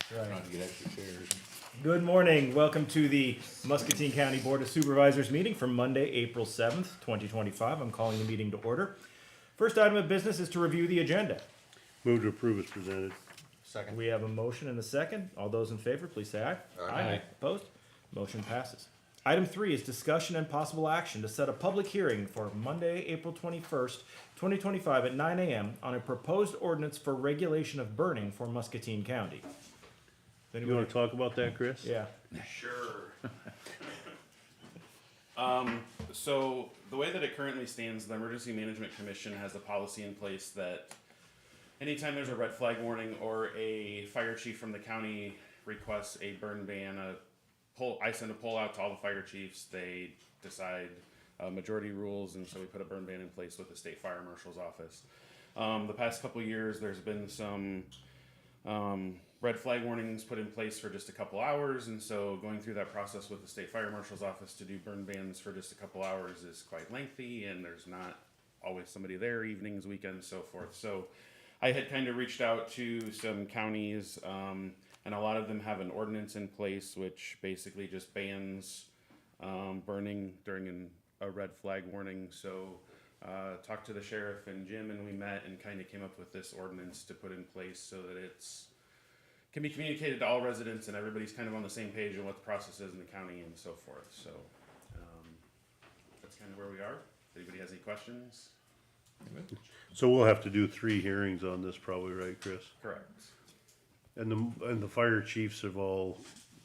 Trying to get extra chairs. Good morning. Welcome to the Muscatine County Board of Supervisors meeting for Monday, April 7th, 2025. I'm calling the meeting to order. First item of business is to review the agenda. Move to approve as presented. Second. We have a motion and a second. All those in favor, please say aye. Aye. Opposed? Motion passes. Item 3 is discussion and possible action to set a public hearing for Monday, April 21st, 2025 at 9 a.m. on a proposed ordinance for regulation of burning for Muscatine County. You want to talk about that, Chris? Yeah. Sure. So the way that it currently stands, the Emergency Management Commission has a policy in place that anytime there's a red flag warning or a fire chief from the county requests a burn ban, I send a poll out to all the fire chiefs. They decide majority rules, and so we put a burn ban in place with the state fire marshal's office. The past couple of years, there's been some red flag warnings put in place for just a couple hours, and so going through that process with the state fire marshal's office to do burn bans for just a couple hours is quite lengthy, and there's not always somebody there, evenings, weekends, so forth. So I had kind of reached out to some counties, and a lot of them have an ordinance in place which basically just bans burning during a red flag warning. So talked to the sheriff and Jim, and we met and kind of came up with this ordinance to put in place so that it's can be communicated to all residents and everybody's kind of on the same page on what the process is in the county and so forth. So that's kind of where we are. If anybody has any questions? So we'll have to do 3 hearings on this probably, right, Chris? Correct. And the fire chiefs have all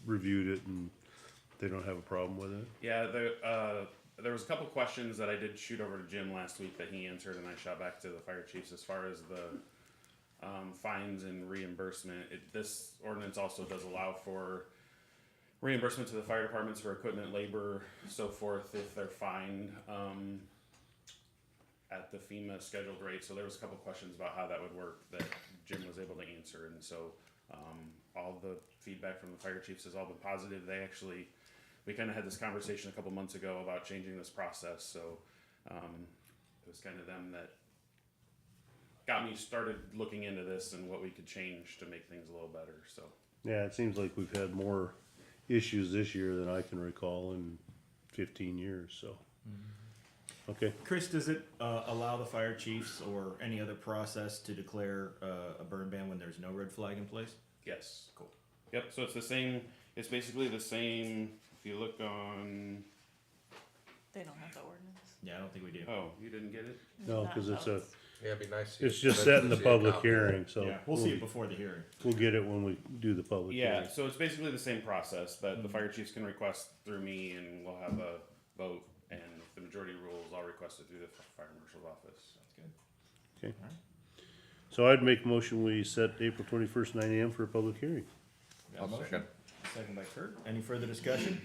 reviewed it and they don't have a problem with it? Yeah, there was a couple questions that I did shoot over to Jim last week that he answered, and I shot back to the fire chiefs as far as the fines and reimbursement. This ordinance also does allow for reimbursement to the fire departments for equipment, labor, so forth, if they're fined at the FEMA scheduled rate. So there was a couple questions about how that would work that Jim was able to answer, and so all the feedback from the fire chiefs has all been positive. We kind of had this conversation a couple months ago about changing this process, so it was kind of them that got me started looking into this and what we could change to make things a little better. So Yeah, it seems like we've had more issues this year than I can recall in 15 years, so. Okay. Chris, does it allow the fire chiefs or any other process to declare a burn ban when there's no red flag in place? yes, Cool. yep. So it's the same. It's basically the same. If you look on, They don't have the ordinance. Yeah, I don't think we do. oh, you didn't get it? No, Not because it's how a, Yeah, it'd be nice. to it's see- just I'd setting like the to see a public copy of it. hearing, so. Yeah, we'll see it before the hearing. We'll get it when we do the public Yeah. hearing. So it's basically the same process that the fire chiefs can request through me, and we'll have a vote. And if the majority rules, I'll request it through the fire marshal's office. That's good. Okay. So I'd make a motion, we set April 21st, 9 AM for a public hearing. Got a I'll motion? second. Second by Kurt. Any further discussion?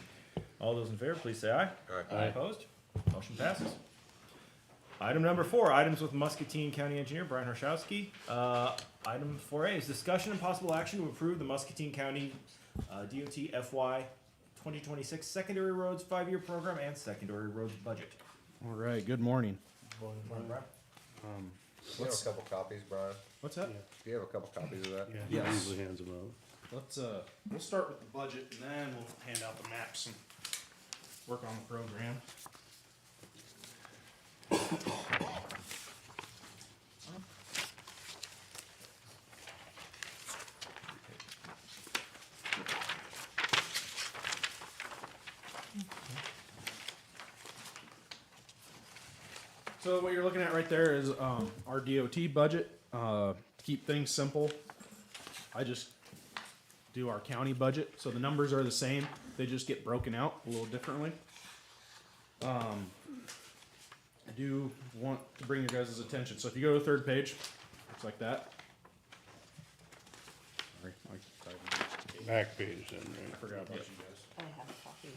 All those in favor, please say aye. Aye. Opposed? Motion passes. Item number 4, items with Muscatine County Engineer Brian Harshowski. Item 4A is discussion and possible action to approve the Muscatine County DOT FY 2026 Secondary Roads 5-year program and secondary roads budget. All right, good morning. Morning, Brian. Do you have a couple copies, Brian? What's that? Do you have a couple copies of that? Yeah, he Yes. usually hands them out. Let's we'll start with the budget and then we'll hand out the maps and work on the program. So what you're looking at right there is our DOT budget. To keep things simple, I just do our county budget. So the numbers are the same. They just get broken out a little differently. I do want to bring your guys' attention. So if you go to the 3rd page, looks like that. Sorry, Back page then, I right? forgot about you guys. I have a copy.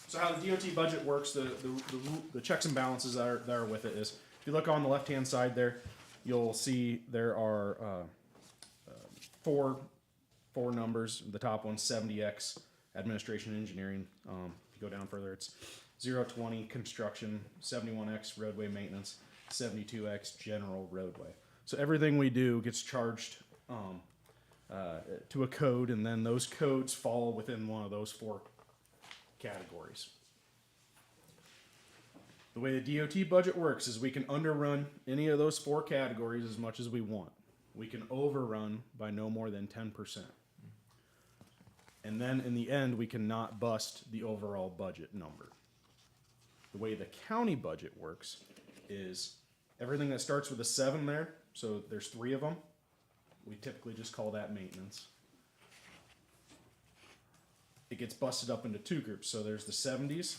So how the DOT budget works, the checks and balances that are with it is, if you look on the left-hand side there, you'll see there are four numbers. The top one's 70X, administration and engineering. If you go down further, it's 020 construction, 71X roadway maintenance, 72X general roadway. So everything we do gets charged to a code, and then those codes fall within one of those 4 categories. The way the DOT budget works is we can underrun any of those 4 categories as much as we want. We can overrun by no more than 10%. And then in the end, we cannot bust the overall budget number. The way the county budget works is everything that starts with a 7 there, so there's 3 of them. We typically just call that maintenance. It gets busted up into 2 groups. So there's the 70s.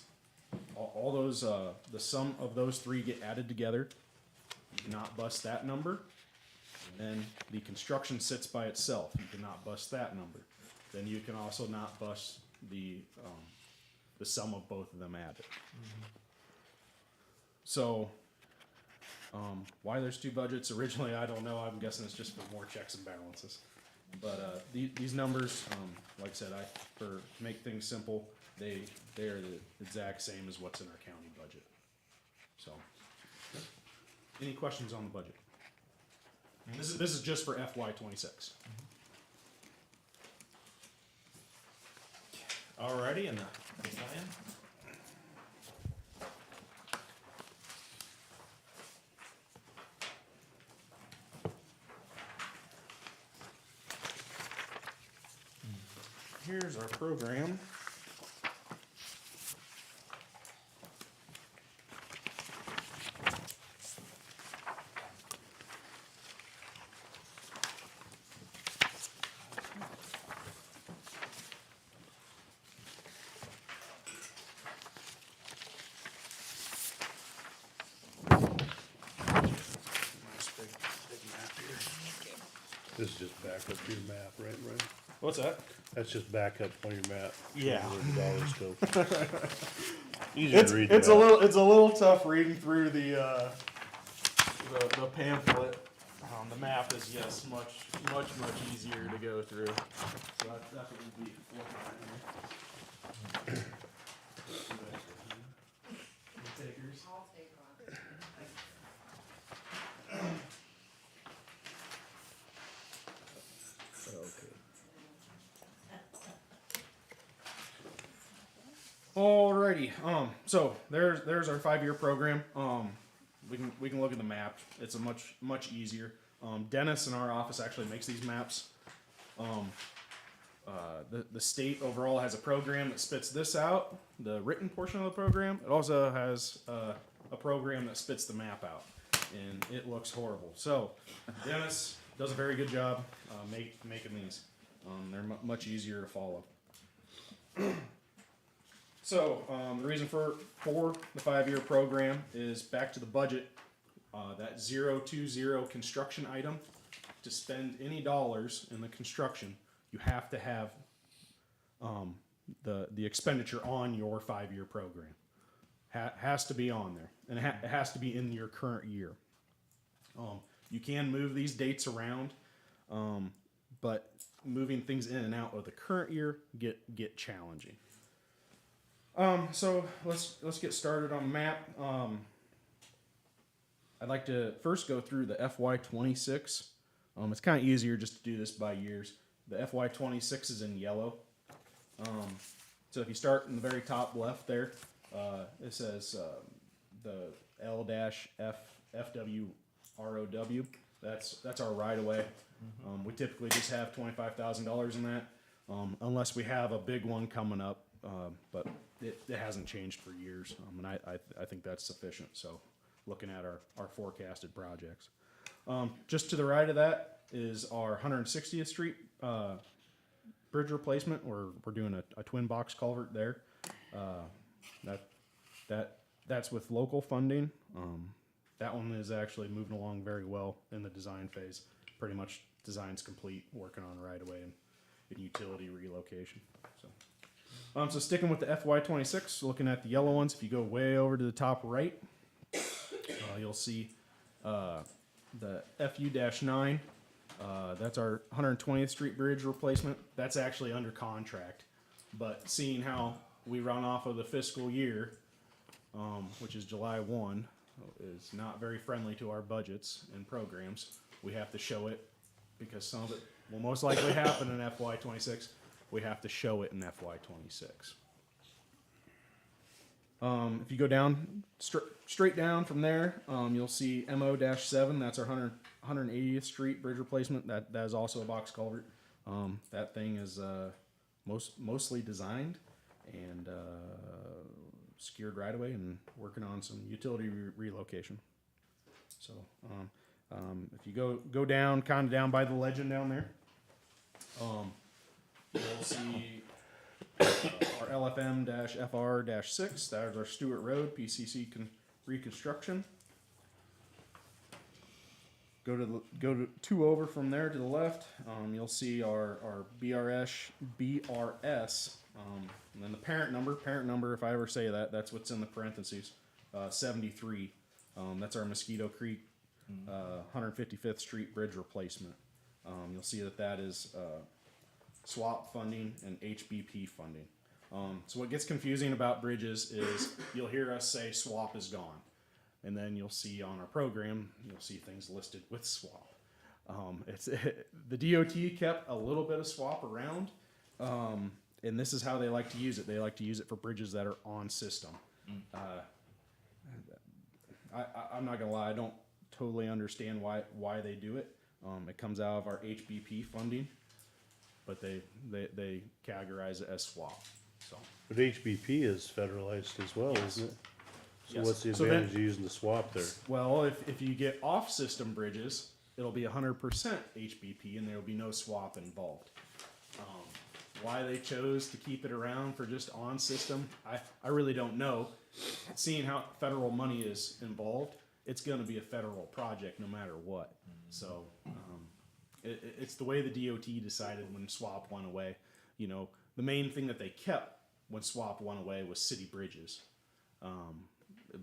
All those, the sum of those 3 get added together. You cannot bust that number. And then the construction sits by itself. You cannot bust that number. Then you can also not bust the sum of both of them added. So, why there's 2 budgets originally, I don't know. I'm guessing it's just for more checks and balances. But these numbers, like I said, to make things simple, they are the exact same as what's in our county budget. So, any questions on the budget? This is just for FY26. Alrighty, and the plan. Here's our program. This is just back up to your map, right? What's that? That's just back up on your map. Yeah. Where the dollars go. Easier to read It's the map. a little tough reading through the pamphlet. The map is much easier to go through. So that's what we'll be looking at here. Takers. I'll take one. Alrighty, so there's our 5-year program. We can look at the map. It's a much easier. Dennis in our office actually makes these maps. The state overall has a program that spits this out, the written portion of the program. It also has a program that spits the map out, and it looks horrible. So Dennis does a very good job making these. They're much easier to follow. So, the reason for the 5-year program is back to the budget, that 020 construction item. To spend any dollars in the construction, you have to have the expenditure on your 5-year program. Has to be on there, and it has to be in your current year. You can move these dates around, but moving things in and out of the current year get challenging. So let's get started on the map. I'd like to first go through the FY26. It's kind of easier just to do this by years. The FY26 is in yellow. So if you start in the very top left there, it says the L-FWROW. That's our right of way. We typically just have $25,000 in that, unless we have a big one coming up. But it hasn't changed for years, and I think that's sufficient. So, looking at our forecasted projects, just to the right of that is our 160th Street bridge replacement. We're doing a twin box culvert there. That's with local funding. That one is actually moving along very well in the design phase. Pretty much design's complete, working on right away and utility relocation. So sticking with the FY26, looking at the yellow ones, if you go way over to the top right, you'll see the FU-9. That's our 120th Street Bridge replacement. That's actually under contract. But seeing how we run off of the fiscal year, which is July 1, is not very friendly to our budgets and programs. we have to show it because some of it will most likely happen in FY26. We have to show it in FY26. If you go down, straight down from there, you'll see MO-7. That's our 180th Street bridge replacement. That is also a box culvert. That thing is mostly designed and secured right away, and working on some utility relocation. So if you go down, kind of down by the legend down there, you'll see our LFM-FR-6. That is our Stewart Road PCC reconstruction. Go to two over from there to the left. You'll see our BRS, and then the parent number. If I ever say that, that's what's in the parentheses. 73. That's our Mosquito Creek 155th Street bridge replacement. You'll see that is SWAP funding and HBP funding. So what gets confusing about bridges is you'll hear us say SWAP is gone. And then you'll see on our program, you'll see things listed with SWAP. The DOT kept a little bit of SWAP around, and this is how they like to use it. They like to use it for bridges that are on system. I'm not gonna lie, I don't totally understand why they do it. It comes out of our HBP funding, but they categorize it as SWAP. So. But HBP is federalized as well, isn't it? So Yes. what's the So advantage of using the swap there? Well, if you get off-system bridges, it'll be 100% HBP, and there will be no swap involved. Why they chose to keep it around for just on-system, I really don't know. Seeing how federal money is involved, it's going to be a federal project no matter what. So it's the way the DOT decided when swap went away. You know, the main thing that they kept when swap went away was city bridges.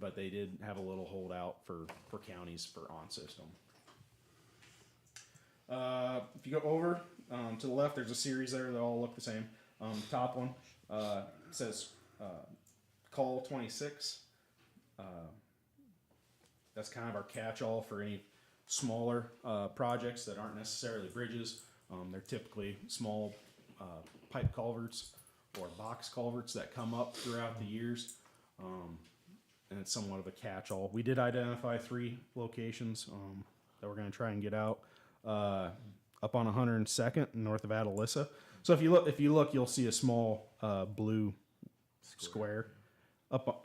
But they did have a little holdout for counties for on-system. If you go over to the left, there's a series there that all look the same. Top one says Call 26. That's kind of our catch-all for any smaller projects that aren't necessarily bridges. They're typically small pipe culverts or box culverts that come up throughout the years. And it's somewhat of a catch-all. We did identify 3 locations that we're going to try and get out. Up on 102nd, north of Atalissa. So if you look, you'll see a small blue square. Up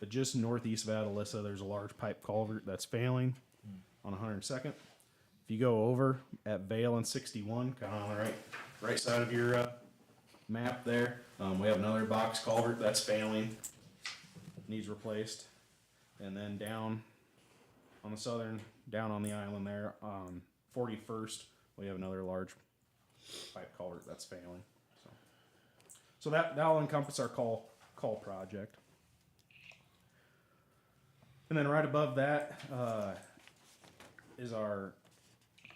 just northeast of Atalissa, there's a large pipe culvert that's failing on 102nd. If you go over at Vale and 61, kind of on the right side of your map there, we have another box culvert that's failing. Needs replaced. And then down on the island there, 41st, we have another large pipe culvert that's failing. So that'll encompass our call project. And then right above that is our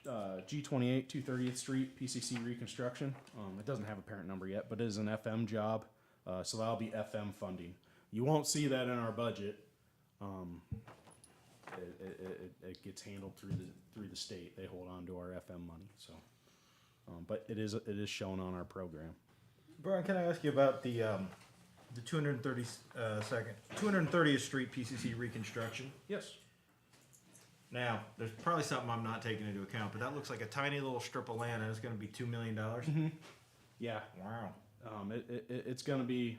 G28 230th Street PCC reconstruction. It doesn't have a parent number yet, but it is an FM job, so that'll be FM funding. You won't see that in our budget. It gets handled through the state. They hold on to our FM money. So, but it is shown on our program. Brian, can I ask you about the 230th Street PCC reconstruction? Yes. Now, there's probably something I'm not taking into account, but that looks like a tiny little strip of land, and it's going to be $2 million. Mm-hmm. Yeah. Wow. It's going to be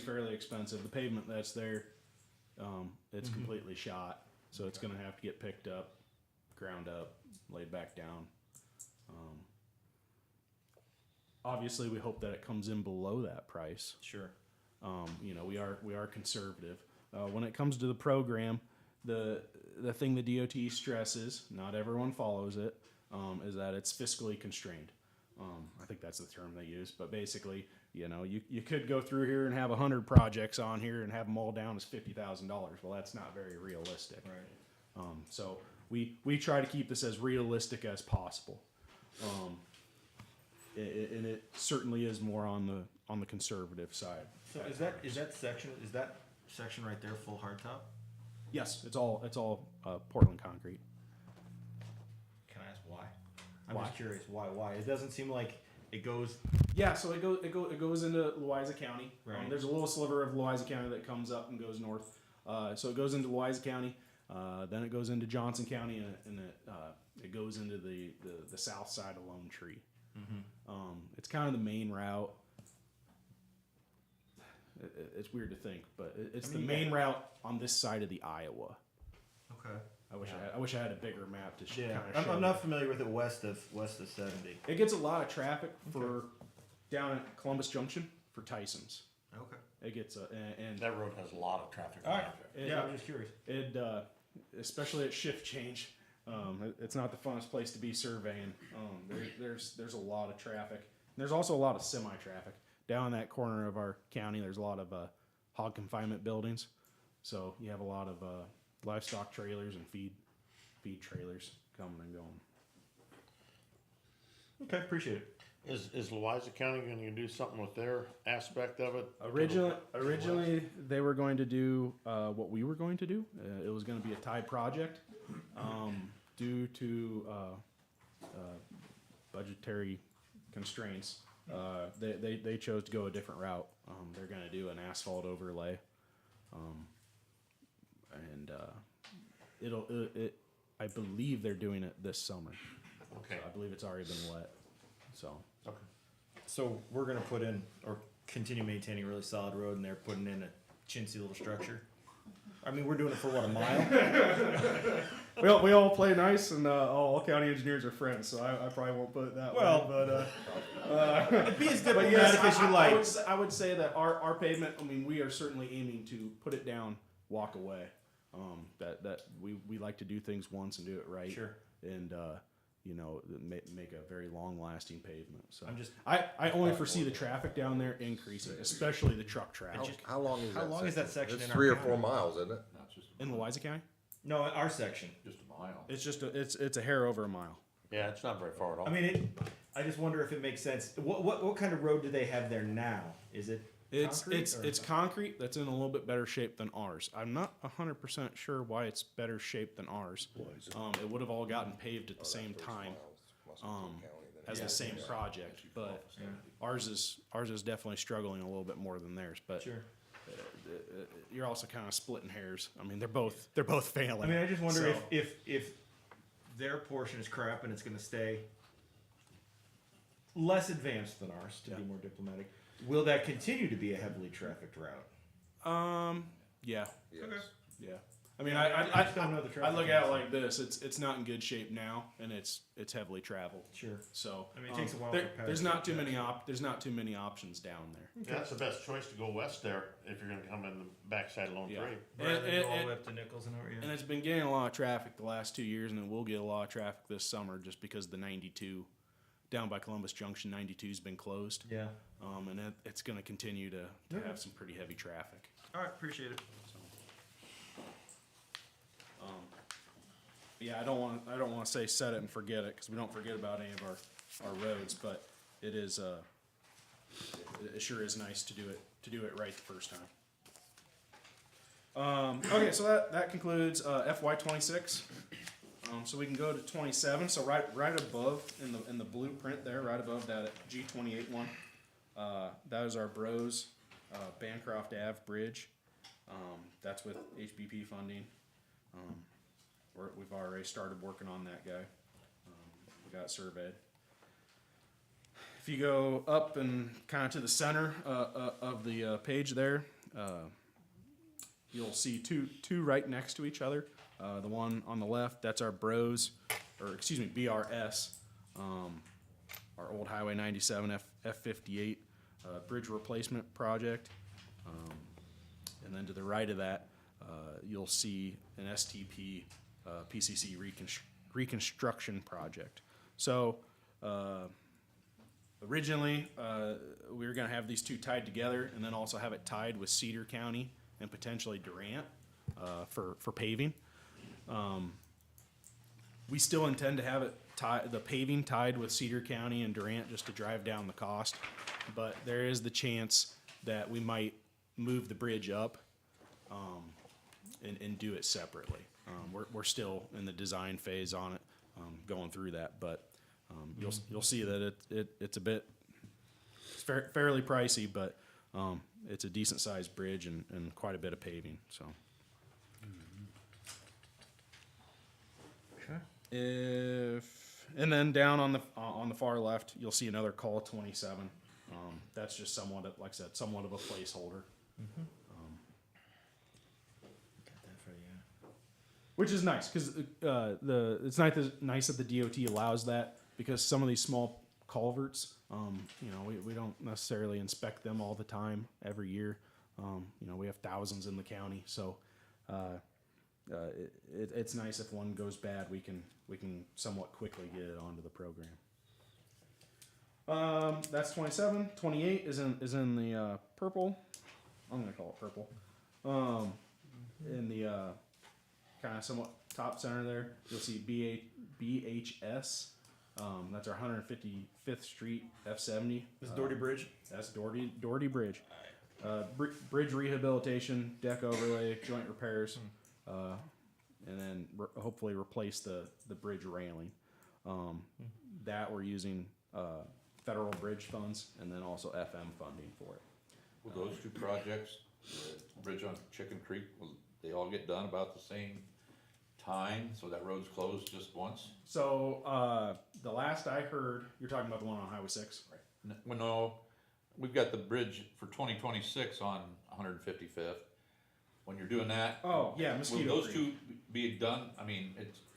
fairly expensive. The pavement that's there, it's completely shot, so it's going to have to get picked up, ground up, laid back down. Obviously, we hope that it comes in below that price. Sure. We are conservative. When it comes to the program, the thing the DOT stresses, not everyone follows it, is that it's fiscally constrained. I think that's the term they use, but basically, you could go through here and have 100 projects on here and have them all down as $50,000. Well, that's not very realistic. Right. So we try to keep this as realistic as possible. And it certainly is more on the conservative side. So is that section right there full hardtop? Yes, it's all Portland concrete. just curious why. It doesn't seem like it goes. Yeah, so it goes into Louisa County. Right. There's a little sliver of Louisa County that comes up and goes north. So it goes into Louisa County. Then it goes into Johnson County, and it goes into the south side of Lone Tree. It's kind of the main route. It's weird to think, but it's the main route on this side of the Iowa. Okay. I wish I had a bigger map to Yeah, kind of show. I'm not familiar with it west of 70. It gets a lot of traffic for down at Columbus Junction for Tyson's. Okay. It gets and That road has a lot of traffic. All right. It- Yeah, I'm just curious. it especially at shift change. It's not the funnest place to be surveying. There's a lot of traffic. There's also a lot of semi traffic down in that corner of our county. There's a lot of hog confinement buildings, so you have a lot of livestock trailers and feed trailers coming and going. Okay, appreciate it. Is Louisa County gonna do something with their aspect of it? Originally, they were going to do what we were going to do. It was going to be a tied project. Due to budgetary constraints, they chose to go a different route. They're going to do an asphalt overlay, and I believe they're doing it this summer. Okay. I believe it's already been wet. So. Okay. So we're gonna put in or continue maintaining a really solid road, and they're putting in a chintzy little structure. I mean, we're doing it for what, a mile? We all play nice, and all county engineers are friends, so I probably won't put it that Well, way. But Be as but diplomatic yes, as you like. I would say that our pavement. I mean, we are certainly aiming to put it down, walk away. That we like to do things once and do it right. Sure. And make a very long lasting pavement. So I'm just. I only foresee the traffic down there increasing, especially the truck traffic How long is that? How long is that section It's in our 3 or county? 4 miles, isn't it? in Louisa County. No, our section. Just a mile. It's just it's a hair over a mile. Yeah, it's not very far at all. I mean, I just wonder if it makes sense. What kind of road do they have there now? Is it? Concrete, or- It's concrete that's in a little bit better shape than ours. I'm not 100% sure why it's better shape than ours. It would have all gotten paved at the same time as the same project, but ours is definitely struggling a little bit more than theirs. But Sure. you're also kind of splitting hairs. I mean, they're both failing. I mean, I just wonder So- if their portion is crap and it's going to stay less advanced than ours, to be more diplomatic. Will that continue to be a heavily trafficked route? Yeah, Yes. yeah. I mean, I just don't know the I traffic. look at it like this. It's not in good shape now, and it's heavily traveled. Sure. So I mean, it takes a while there- for there's passage, not too many there's not too many options down there. Yeah, that's the best choice to go west there if you're gonna come in the backside of Lone Yeah. Tree. Rather than go all the and- way up to Nichols and over. And it's been getting a lot of traffic the last 2 years, and it will get a lot of traffic this summer just because the 92 down by Columbus Junction 92 has been closed. Yeah. And it's going to continue to have some pretty heavy traffic. All right, appreciate it. Yeah, I don't want to say set it and forget it because we don't forget about any of our roads, but it is it sure is nice to do it right the first time. Okay, so that concludes FY26. So we can go to 27. So right above in the blueprint there, right above that G28 one, that is our Bros Bancroft Ave Bridge. That's with HBP funding. We've already started working on that guy. We got it surveyed. If you go up and kind of to the center of the page there, you'll see two right next to each other. The one on the left, that's our BRS, our old Highway 97 F58 bridge replacement project. And then to the right of that, you'll see an STP PCC reconstruction project. So originally, we were going to have these two tied together and then also have it tied with Cedar County and potentially Durant for paving. We still intend to have it the paving tied with Cedar County and Durant just to drive down the cost, but there is the chance that we might move the bridge up and do it separately. We're still in the design phase on it, going through that, but You'll see that it's a bit fairly pricey, but it's a decent sized bridge and quite a bit of paving. So and then down on the far left, you'll see another call 27. That's just somewhat, like I said, somewhat of a placeholder. Which is nice because it's nice that the DOT allows that, because some of these small culverts, we don't necessarily inspect them all the time every year. We have thousands in the county, so it's nice if one goes bad, we can somewhat quickly get it onto the program. That's 27. 28 is in the purple. I'm gonna call it purple. In the kind of somewhat top center there, you'll see BHS. That's our 155th Street F70. This is Doherty Bridge. That's Doherty Bridge. Bridge rehabilitation, deck overlay, joint repairs, and then hopefully replace the bridge railing. That we're using federal bridge funds and then also FM funding for it. Will those two projects, the bridge on Chicken Creek, will they all get done about the same time, so that road's closed just once? So the last I heard, you're talking about the one on Highway 6? Well, no, we've got the bridge for 2026 on 155th. When you're doing that, Oh yeah, Mosquito will those Creek. two be done? I mean,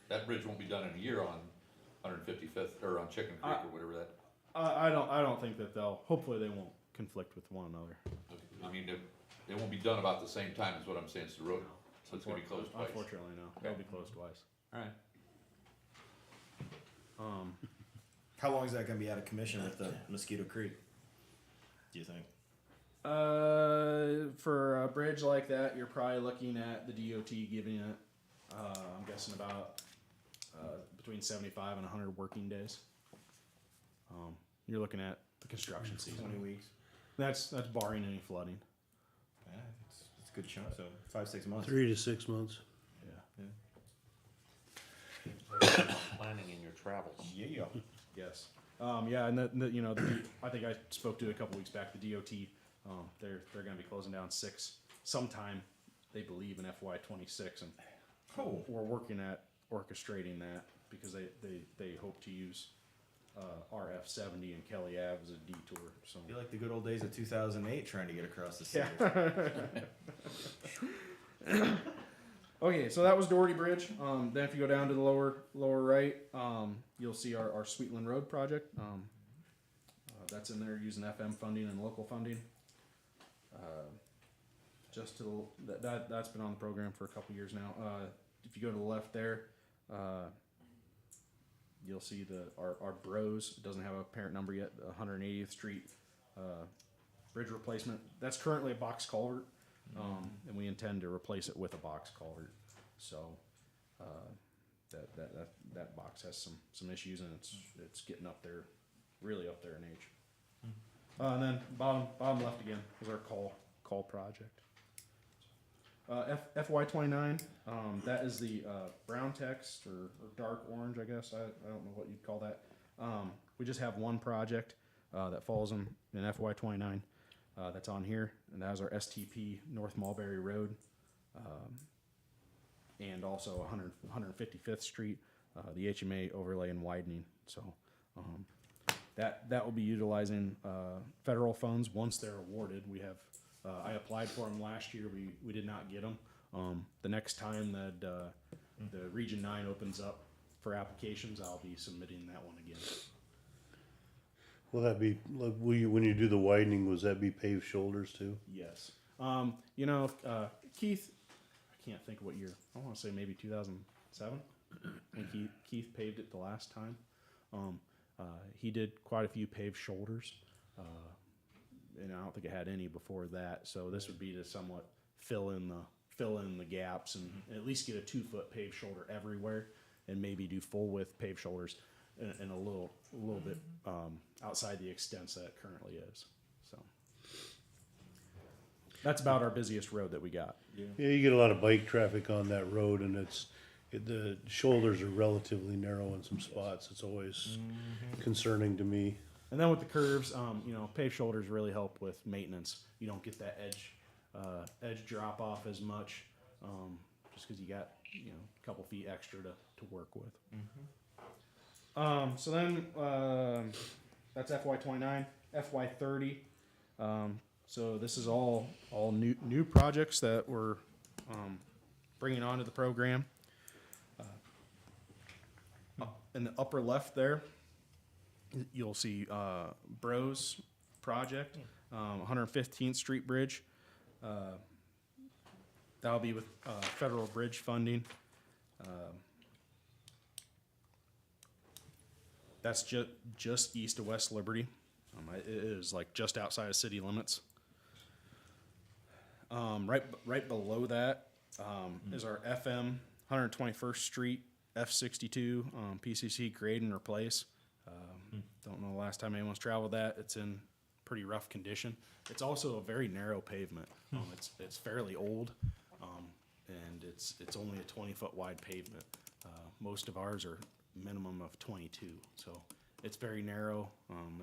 that bridge won't be done in a year on 155th or on Chicken Creek or whatever that. I don't think that hopefully they won't conflict with one another. I mean, they won't be done about the same time, is what I'm saying. It's the road, so it's gonna be closed twice. Unfortunately, no. Okay. They'll be closed twice. All right. How long is that going to be out of commission with the Mosquito Creek? Do you think? For a bridge like that, you're probably looking at the DOT giving it, I'm guessing about between 75 and 100 working days. You're looking at the construction season. 20 weeks. That's barring any flooding. Yeah, it's a good chunk. So 5-6 months. 3 to 6 months. Yeah. Planning in your travels. Yeah. Yes. Yeah, and I think I spoke to it a couple weeks back. The DOT, they're going to be closing down 6 sometime, they believe, in FY26, and we're working at orchestrating that because they hope to use RF70 and Kelly Ave as a detour. So Be like the good old days of 2008 trying to get across the city. okay, so that was Doherty Bridge. Then if you go down to the lower right, you'll see our Sweetland Road project. That's in there using FM funding and local funding. Just to that's been on the program for a couple years now. If you go to the left there, you'll see our Bros. It doesn't have a parent number yet. The 180th Street bridge replacement. That's currently a box culvert. And we intend to replace it with a box culvert. So that box has some issues, and it's getting up there, really up there in age. And then bottom left again is our call project. FY29, that is the brown text or dark orange, I guess. I don't know what you'd call that. We just have one project that falls in FY29. That's on here, and that is our STP North Mulberry Road, and also 155th Street, the HMA overlay and widening. So that will be utilizing federal funds once they're awarded. We have I applied for them last year. We did not get them. The next time that the Region 9 opens up for applications, I'll be submitting that one again. Will that be, when you do the widening, was that be paved shoulders too? Yes. Keith, I can't think what year. I want to say maybe 2007 when Keith paved it the last time. He did quite a few paved shoulders, and I don't think it had any before that. So this would be to somewhat fill in the gaps and at least get a 2-foot paved shoulder everywhere, and maybe do full width paved shoulders and a little bit outside the extents that it currently is. So that's about our busiest road that we got. Yeah, you get a lot of bike traffic on that road, and The shoulders are relatively narrow in some spots. It's always concerning to me. And then with the curves, paved shoulders really help with maintenance. You don't get that edge drop off as much, just because you got a couple feet extra to work with. So then that's FY29, FY30. So this is all new projects that we're bringing onto the program. In the upper left there, you'll see Bros project, 115th Street Bridge. That'll be with federal bridge funding. That's just east of West Liberty. It is like just outside of city limits. Right below that is our FM 121st Street F62 PCC grade and replace. Don't know the last time anyone's traveled that. It's in pretty rough condition. It's also a very narrow pavement. It's fairly old, and it's only a 20-foot wide pavement. Most of ours are minimum of 22, so it's very narrow.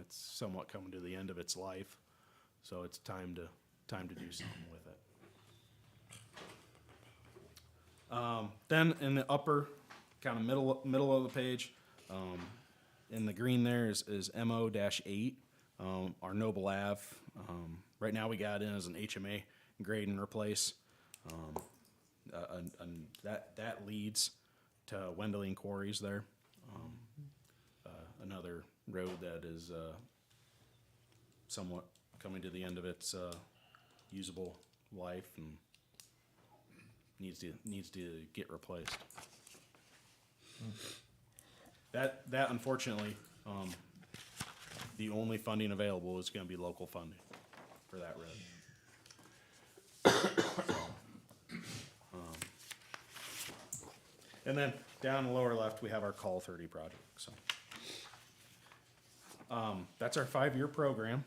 It's somewhat coming to the end of its life, so it's time to do something with it. Then in the upper kind of middle of the page, in the green there is MO-8, our Noble Ave. Right now we got in as an HMA grade and replace. That leads to Wendeling Quarries there. Another road that is somewhat coming to the end of its usable life and needs to get replaced. That unfortunately, the only funding available is going to be local funding for that road. And then down in the lower left, we have our Call 30 project. So that's our 5-year program.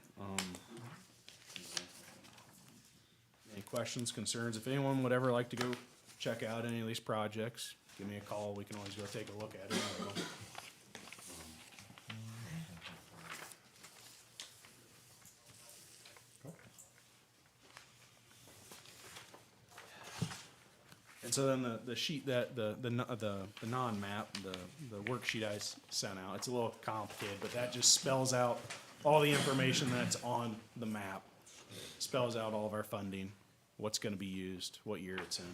Any questions, concerns? If anyone would ever like to go check out any of these projects, give me a call. We can always go take a look at it. And so then the sheet that the non-map, the worksheet I sent out, it's a little complicated, but that just spells out all the information that's on the map. Spells out all of our funding, what's going to be used, what year it's in.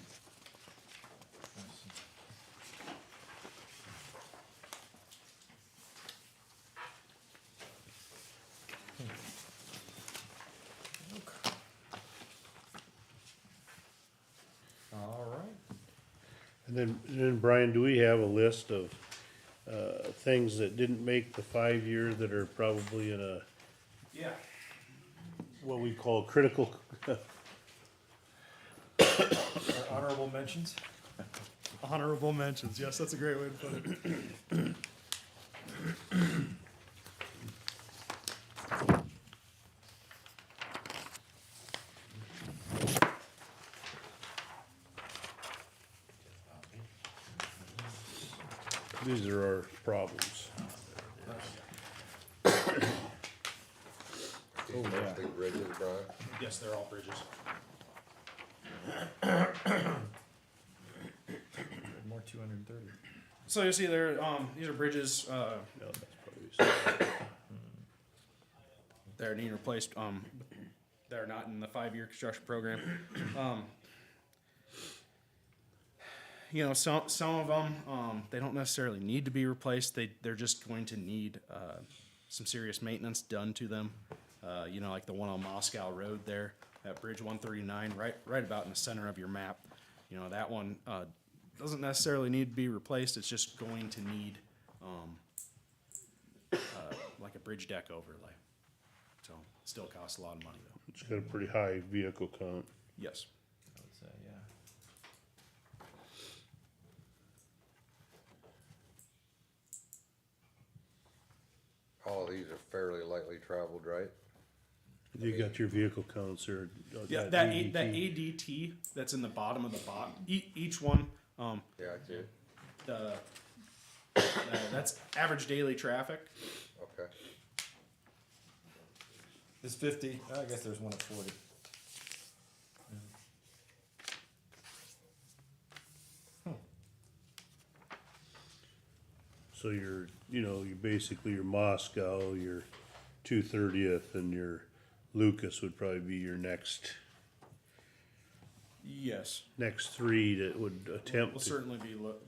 All right. And then Brian, do we have a list of things that didn't make the 5 year that are probably in a Yeah. what we call critical? Honorable mentions. Honorable mentions. Yes, that's a great way to put it. These are our problems. These mostly bridges, Brian. Yes, they're all bridges. More 230. So you see there, these are bridges. Yeah, that's probably They're being replaced. They're not in the 5-year construction program. Some of them, they don't necessarily need to be replaced. They're just going to need some serious maintenance done to them. Like the one on Moscow Road there, that Bridge 139, right about in the center of your map. That one doesn't necessarily need to be replaced. It's just going to need like a bridge deck overlay. So it still costs a lot of money though. It's got a pretty high vehicle count. Yes. I would say, yeah. All of these are fairly lightly traveled, right? You got your vehicle counts there. Yeah, that ADT that's in the bottom of the box. Each one. Yeah, I see it. that's average daily traffic. Okay. It's 50. I guess there's one at 40. So your, you basically your Moscow, your 230th, and your Lucas would probably be your next Yes, three that would attempt we'll to. certainly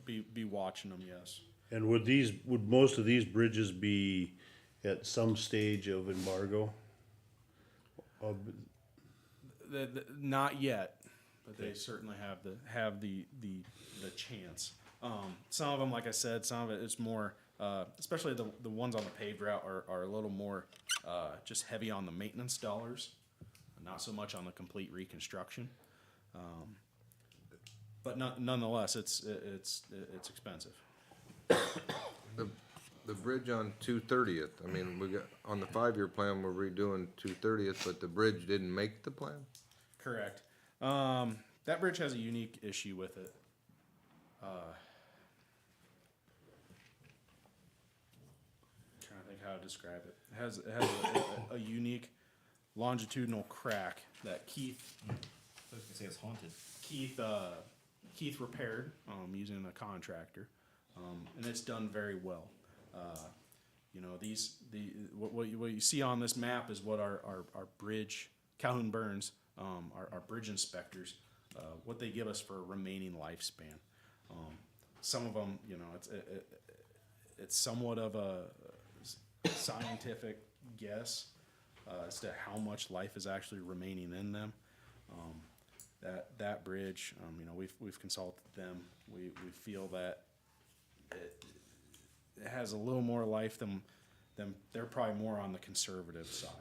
be watching them. Yes. And would most of these bridges be at some stage of embargo? Not yet, but they certainly have the chance. Some of them, like I said, some of it is more, especially the ones on the paved route are a little more just heavy on the maintenance dollars, not so much on the complete reconstruction. But nonetheless, it's expensive. The bridge on 230th, I mean, we got, on the 5-year plan, we're redoing 230th, but the bridge didn't make the plan? Correct. That bridge has a unique issue with it. Trying to think how to describe it. It has a unique longitudinal crack that Keith I was gonna say it's haunted. Keith repaired using a contractor, and it's done very well. What you see on this map is what our bridge, Calhoun Burns, our bridge inspectors, what they give us for remaining lifespan. Some of them, it's somewhat of a scientific guess as to how much life is actually remaining in them. That bridge, we've consulted them. We feel that it has a little more life than they're probably more on the conservative side.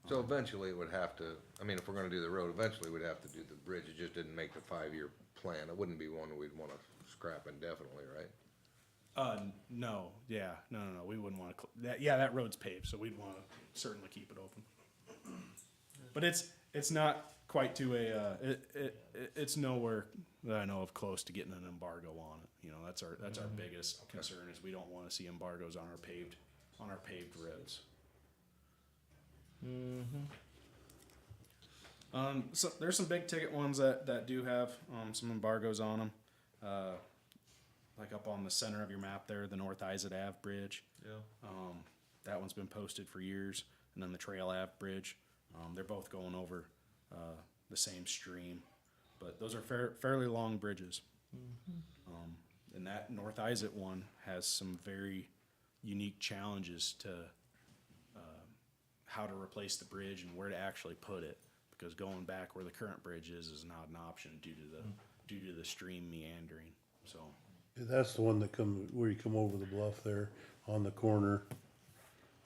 So eventually it would have to, I mean, if we're gonna do the road, eventually we'd have to do the bridge, it just didn't make the 5-year plan, it wouldn't be one we'd wanna scrap indefinitely, right? No, we wouldn't want to. That road's paved, so we'd want to certainly keep it open. But it's not quite to it's nowhere that I know of close to getting an embargo on it. That's our biggest concern is we don't want to see embargoes on our paved roads. So there's some big ticket ones that do have some embargoes on them. Like up on the center of your map there, the North Isaac Ave Bridge. Yeah. That one's been posted for years. And then the Trail Ave Bridge. They're both going over the same stream. But those are fairly long bridges. And that North Isaac one has some very unique challenges to how to replace the bridge and where to actually put it. Because going back where the current bridge is not an option due to the stream meandering. So. That's the one where you come over the bluff there on the corner,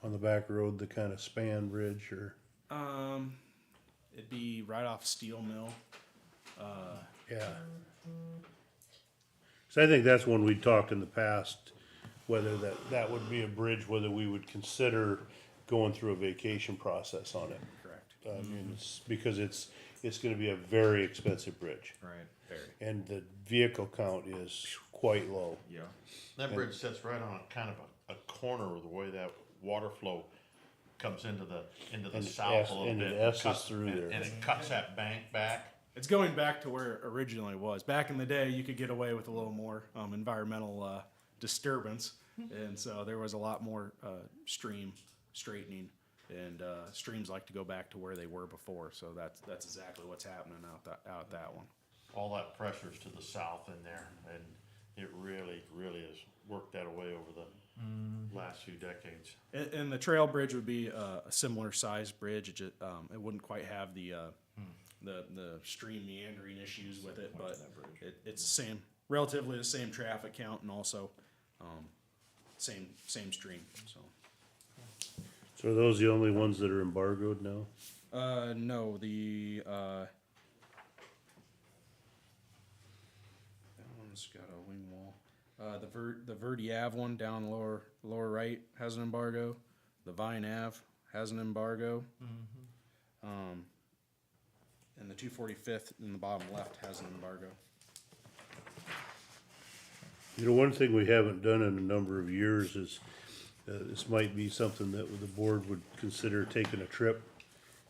on the back road, the kind of span bridge, or It'd be right off Steel Mill. yeah. So I think that's one we talked in the past, whether that would be a bridge, whether we would consider going through a vacation process on it. Correct. I mean, it's because it's going to be a very expensive bridge, Right. Very. and the vehicle count is quite low. Yeah. That bridge sits right on a kind of a corner of the way that water flow comes into the And south a little and bit. it S's cuts- through and- there. And it cuts that bank back. It's going back to where it originally was. Back in the day, you could get away with a little more environmental disturbance, and so there was a lot more stream straightening, and streams like to go back to where they were before. So that's exactly what's happening out that one. All that pressure's to the south in there, and it really has worked that away over the last few decades. And the trail bridge would be a similar sized bridge. It wouldn't quite have the stream meandering issues with it, but it's the same, relatively the same traffic count, and also same stream. So are those the only ones that are embargoed now? No, that one's got a wing wall. The Verde Ave one down lower right has an embargo. The Vine Ave has an embargo. And the 245th in the bottom left has an embargo. You know, one thing we haven't done in a number of years is, this might be something that the board would consider taking a trip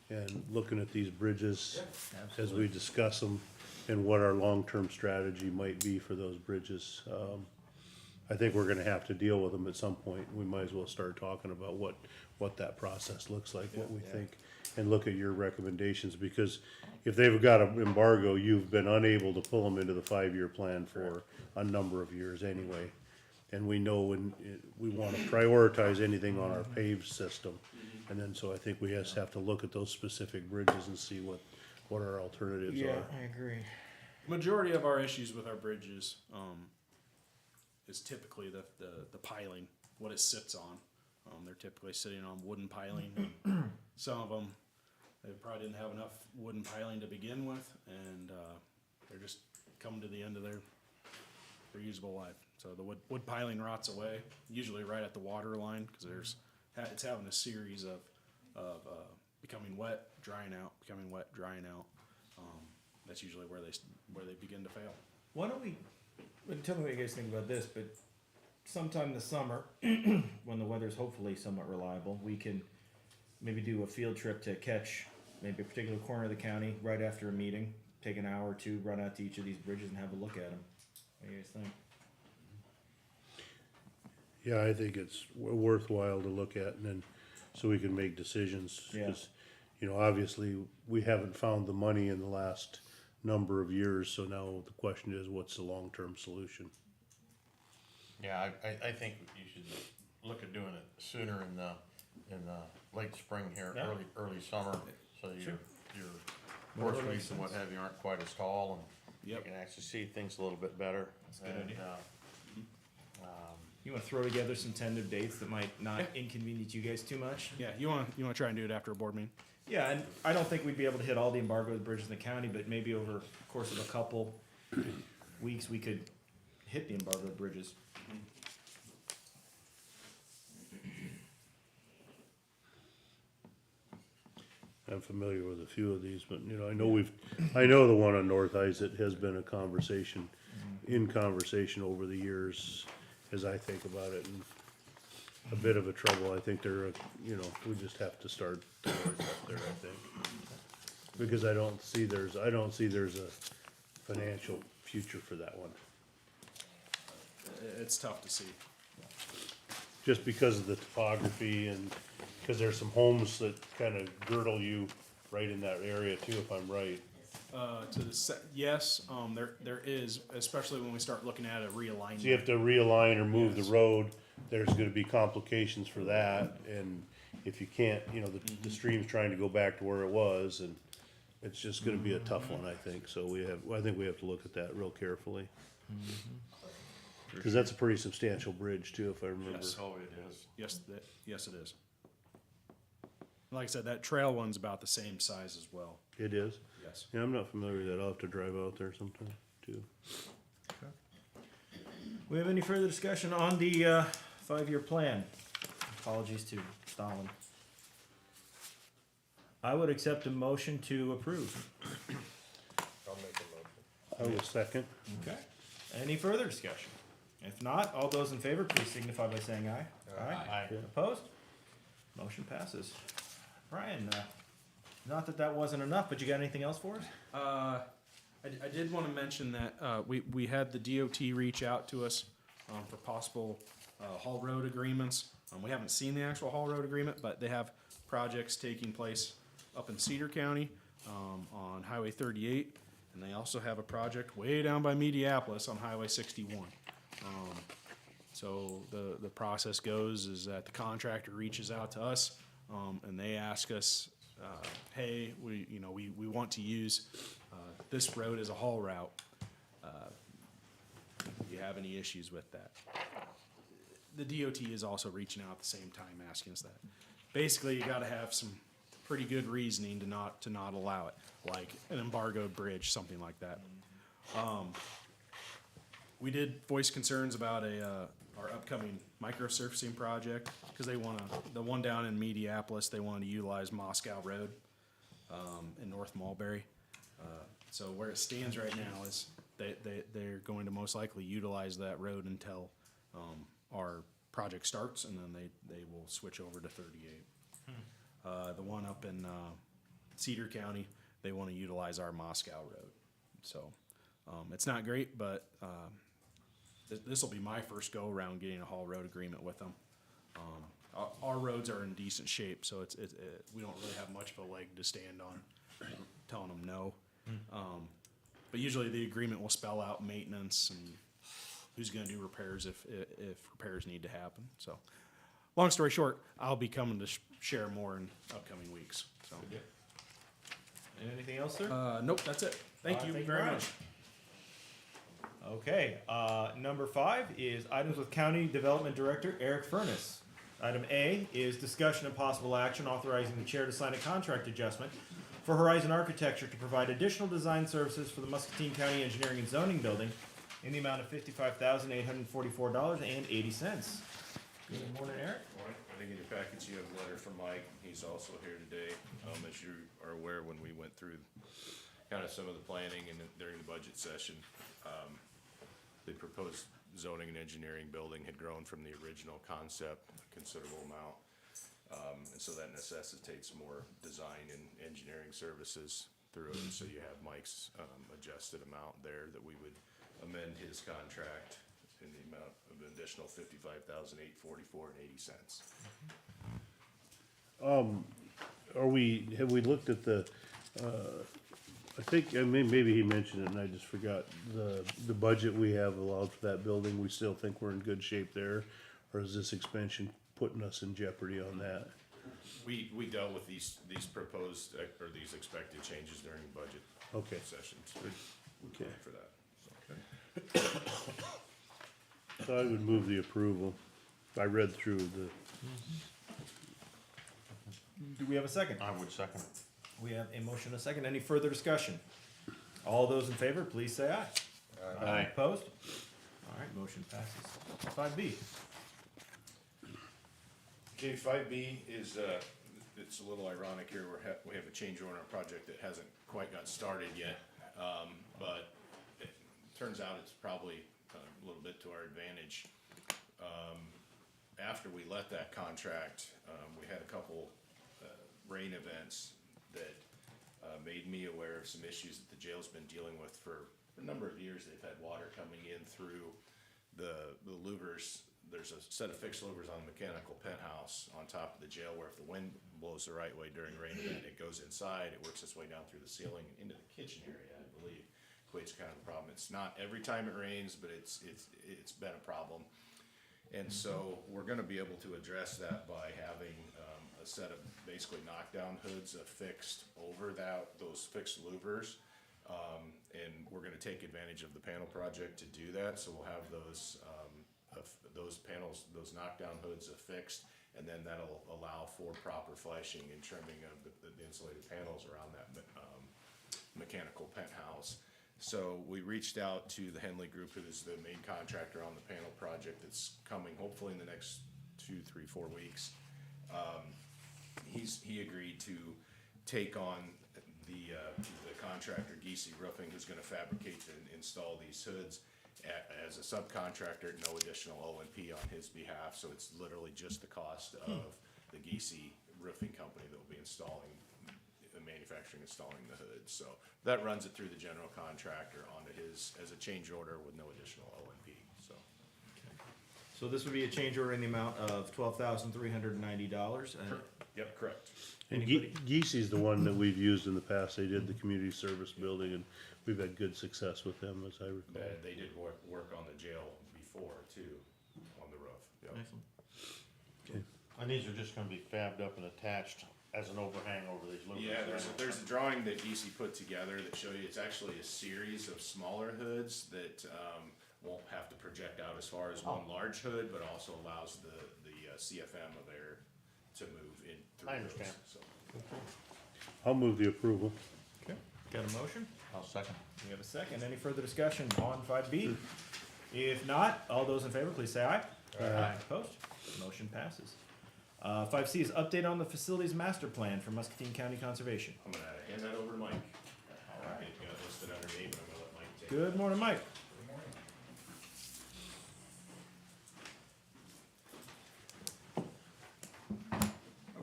and looking at these bridges as we discuss them and what our long-term strategy might be for those bridges. I think we're gonna have to deal with them at some point. We might as well start talking about what that process looks like, what we think, and look at your recommendations, because if they've got an embargo, you've been unable to pull them into the 5-year plan for a number of years anyway. And we know we wanna prioritize anything on our paved system. And then, so I think we just have to look at those specific bridges and see what our alternatives are. I agree. Majority of our issues with our bridges, is typically the piling, what it sits on. They're typically sitting on wooden piling. Some of them, they probably didn't have enough wooden piling to begin with, and they're just coming to the end of their usable life. So the wood piling rots away, usually right at the water line, because it's having a series of becoming wet, drying out, becoming wet, drying out. That's usually where they begin to fail. Why don't we, tell me what you guys think about this, but sometime this summer, when the weather's hopefully somewhat reliable, we can maybe do a field trip to catch maybe a particular corner of the county right after a meeting, take an hour or two, run out to each of these bridges and have a look at them. What do you guys think? Yeah, I think it's worthwhile to look at, and then, so we can make decisions. Yeah. 'Cause, you know, obviously, we haven't found the money in the last number of years, so now the question is, what's the long-term solution? Yeah, I think you should look at doing it sooner in the late spring here, Yeah. early summer, so Sure. your Whatever horse makes weeks and what sense. have you aren't quite as tall, and you Yep. can actually see things a little bit better. That's a good And, idea. um, You wanna throw together some tentative dates that might not inconvenience you guys too much? Yeah, you want to try and do it after a board meeting? Yeah, and I don't think we'd be able to hit all the embargoed bridges in the county, but maybe over the course of a couple weeks, we could hit the embargoed bridges. I'm familiar with a few of these, but, you know, I know the one on North Isaac has been a conversation, in conversation over the years, as I think about it, and a bit of a trouble. I think you know, we just have to start doing it up there, I think. Because I don't see there's a financial future for that one. It's tough to see. Just because of the topography and, cause there's some homes that kinda girdle you right in that area too, if I'm right. Yes, there is, especially when we start looking at a realignment. So you have to realign or move Yes. the road, there's gonna be complications for that, and if you can't, you know, the stream's trying to go back to where it was, and it's just gonna be a tough one, I think, so I think we have to look at that real carefully. Cause that's a pretty substantial bridge too, if I remember. Yes. oh, it is. Yes, it is. Like I said, that trail one's about the same size as well. It is? Yes. Yeah, I'm not familiar with that, I'll have to drive out there sometime too. We have any further discussion on the 5-year plan? Apologies to Stalin. I would accept a motion to approve. I'll make a motion. I will second. Okay. Any further discussion? If not, all those in favor, please signify by saying aye. Aye. Opposed? Motion passes. Brian, not that wasn't enough, but you got anything else for us? I did want to mention that we had the DOT reach out to us for possible haul road agreements. We haven't seen the actual haul road agreement, but they have projects taking place up in Cedar County on Highway 38, and they also have a project way down by Mediapolis on Highway 61. So the process goes is that the contractor reaches out to us and they ask us, hey, we want to use this road as a haul route. Do you have any issues with that? The DOT is also reaching out at the same time asking us that. Basically, you got to have some pretty good reasoning to not allow it, like an embargoed bridge, something like that. We did voice concerns about our upcoming microsurfacing project because the one down in Mediapolis, they wanted to utilize Moscow Road in North Mulberry. So where it stands right now is they're going to most likely utilize that road until, our project starts, and then they will switch over to 38. The one up in, Cedar County, they wanna utilize our Moscow road. So, it's not great, but, this'll be my first go-around getting a haul road agreement with them. Our roads are in decent shape, so we don't really have much of a leg to stand on, telling them no. But usually the agreement will spell out maintenance and who's gonna do repairs if repairs need to happen, so. Long story short, I'll be coming to share more in upcoming weeks, so. Anything else, sir? Nope, that's it. Thank you very much. Okay, number 5 is items with County Development Director Eric Furness. Item A is discussion and possible action authorizing the chair to sign a contract adjustment for Horizon Architecture to provide additional design services for the Muscatine County Engineering and Zoning Building in the amount of $55,844.80. Good morning, Eric. Morning. I think in your package you have a letter from Mike. He's also here today. As you are aware, when we went through kind of some of the planning and during the budget session, the proposed zoning and engineering building had grown from the original concept a considerable amount. And so that necessitates more design and engineering services through it. So you have Mike's adjusted amount there that we would amend his contract in the amount of an additional $55,844.80. Have we looked at the, I think, maybe he mentioned it and I just forgot, the budget we have allowed for that building, we still think we're in good shape there? Or is this expansion putting us in jeopardy on that? We dealt with these proposed, or these expected changes during the budget Okay. sessions. Okay. For that. So I would move the approval. I read through the, Do we have a second? I would second. We have a motion and a second. Any further discussion? All those in favor, please say aye. Aye. Opposed? All right, motion passes. 5B. Okay, 5B is, it's a little ironic here, we have a change order on a project that hasn't quite got started yet. But it turns out it's probably a little bit to our advantage. After we let that contract, we had a couple, rain events that, made me aware of some issues that the jail's been dealing with for a number of years. They've had water coming in through the louvers. There's a set of fixed louvers on the mechanical penthouse on top of the jail where if the wind blows the right way during rain event, it goes inside, it works its way down through the ceiling and into the kitchen area, I believe. Equates kind of a problem. It's not every time it rains, but it's been a problem. And so we're gonna be able to address that by having, a set of basically knockdown hoods affixed over those fixed louvers. And we're gonna take advantage of the panel project to do that, so we'll have those panels, those knockdown hoods affixed, and then that'll allow for proper flashing and trimming of the insulated panels around that, mechanical penthouse. So we reached out to the Henley Group, who is the main contractor on the panel project that's coming hopefully in the next 2, 3, 4 weeks. He agreed to take on the contractor, Geesey Roofing, who's gonna fabricate and install these hoods as a subcontractor, no additional O&P on his behalf, so it's literally just the cost of the Geesey Roofing company that will be installing the hood. So that runs it through the general contractor onto his, as a change order with no additional O&P, so. So this would be a change order in the amount of $12,390. Yep, correct. and Anybody? Geese's the one that we've used in the past. They did the community service building and we've had good success with them, as I recall. They did work on the jail before too, on the roof, yep. And these are just gonna be fabbed up and attached as an overhang over these louvers. Yeah, there's a drawing that DC put together that show you, it's actually a series of smaller hoods that, won't have to project out as far as one large hood, but also allows the CFM of air to move in through I those, understand. so. I'll move the approval. Okay, got a motion? I'll second. We have a second. Any further discussion on 5B? If not, all those in favor, please say aye. Aye. Opposed? Motion passes. 5C is update on the facilities master plan for Muscatine County Conservation. I'm gonna hand that over to Mike. All right. It got listed under me, but I'm gonna let Mike Good morning, Mike.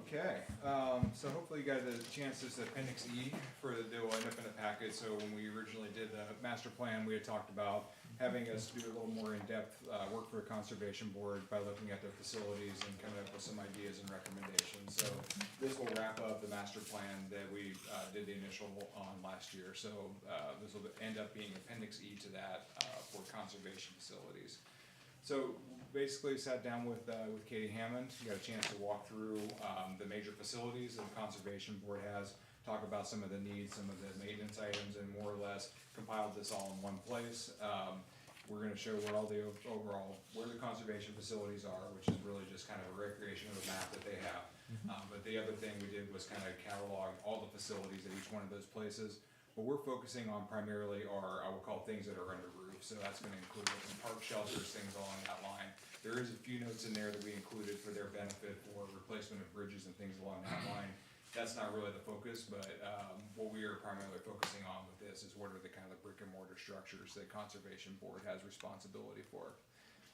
Okay, so hopefully you got a chance, this Appendix E for the, will end up in the packet. So when we originally did the master plan, we had talked about having us do a little more in-depth work for a conservation board by looking at their facilities and coming up with some ideas and recommendations. So this will wrap up the master plan that we did the initial on last year. So this will end up being Appendix E to that for conservation facilities. So basically sat down with Katie Hammond, got a chance to walk through the major facilities that the conservation board has, talk about some of the needs, some of the maintenance items, and more or less compiled this all in one place. We're gonna show where all the overall, where the conservation facilities are, which is really just kind of a recreation of the map that they have. But the other thing we did was kind of catalog all the facilities at each one of those places. What we're focusing on primarily are, I will call things that are under roof, so that's gonna include open park shelters, things along that line. There is a few notes in there that we included for their benefit for replacement of bridges and things along that line. That's not really the focus, but what we are primarily focusing on with this is what are the kind of the brick and mortar structures that Conservation Board has responsibility for.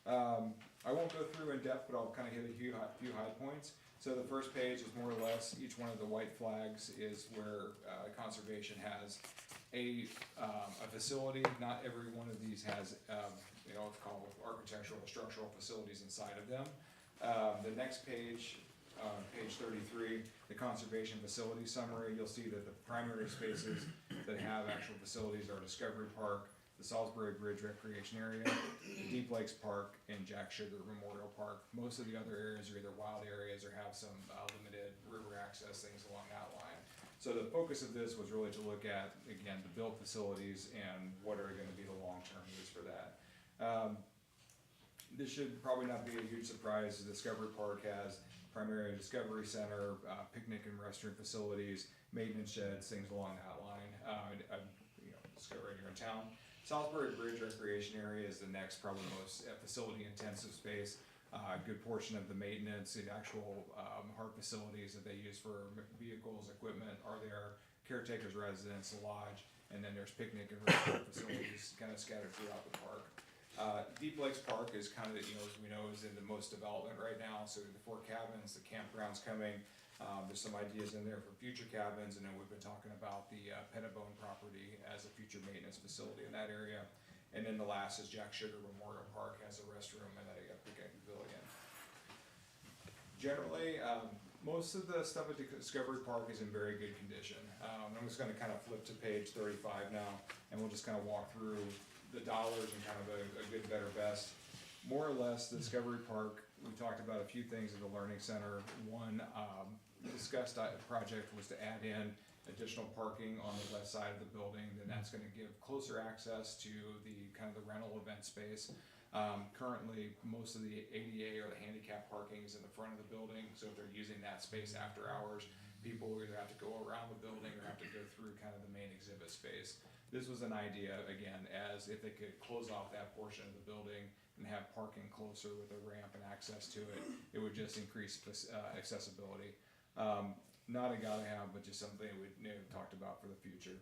I won't go through in depth, but I'll kind of hit a few high points. So the first page is more or less, each one of the white flags is where conservation has a facility. Not every one of these has, it's called architectural or structural facilities inside of them. The next page, page 33, the conservation facility summary, you'll see that the primary spaces that have actual facilities are Discovery Park, the Salisbury Bridge Recreation Area, the Deep Lakes Park, and Jack Sugar Memorial Park. Most of the other areas are either wild areas or have some limited river access, things along that line. So the focus of this was really to look at, again, the built facilities and what are gonna be the long-term needs for that. This should probably not be a huge surprise. The Discovery Park has primarily a discovery center, picnic and restroom facilities, maintenance sheds, things along that line. Discovery here in town. Salisbury Bridge Recreation Area is the next probably most facility intensive space. A good portion of the maintenance, the actual hard facilities that they use for vehicles, equipment are there, caretaker's residence, lodge, and then there's picnic and restaurant facilities kind of scattered throughout the park. Deep Lakes Park is kind of, as we know, is in the most development right now. So the 4 cabins, the campground's coming. There's some ideas in there for future cabins, and then we've been talking about the Pettibone property as a future maintenance facility in that area. And then the last is Jack Sugar Memorial Park, has a restroom and a picnic pavilion. Generally, most of the stuff at Discovery Park is in very good condition. I'm just gonna kind of flip to page 35 now, and we'll just kind of walk through the dollars and kind of a good, better, best. More or less, the Discovery Park, we talked about a few things at the Learning Center. One, discussed project was to add in additional parking on the west side of the building, then that's gonna give closer access to the kind of the rental event space. Currently, most of the ADA or the handicap parking is in the front of the building, so if they're using that space after hours, people either have to go around the building or have to go through kind of the main exhibit space. This was an idea, again, as if they could close off that portion of the building and have parking closer with a ramp and access to it, it would just increase accessibility. Not a gotta have, but just something we talked about for the future.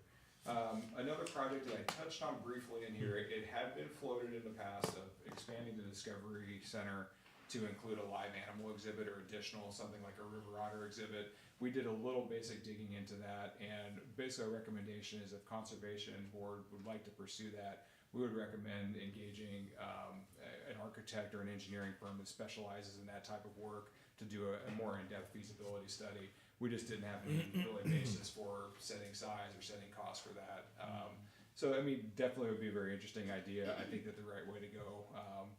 Another project that I touched on briefly in here, it had been floated in the past of expanding the Discovery Center to include a live animal exhibit or additional, something like a river otter exhibit. We did a little basic digging into that, and basically our recommendation is if Conservation Board would like to pursue that, we would recommend engaging an architect or an engineering firm that specializes in that type of work to do a more in-depth feasibility study. We just didn't have any really basis for setting size or setting costs for that. So, I mean, definitely would be a very interesting idea. I think that the right way to go.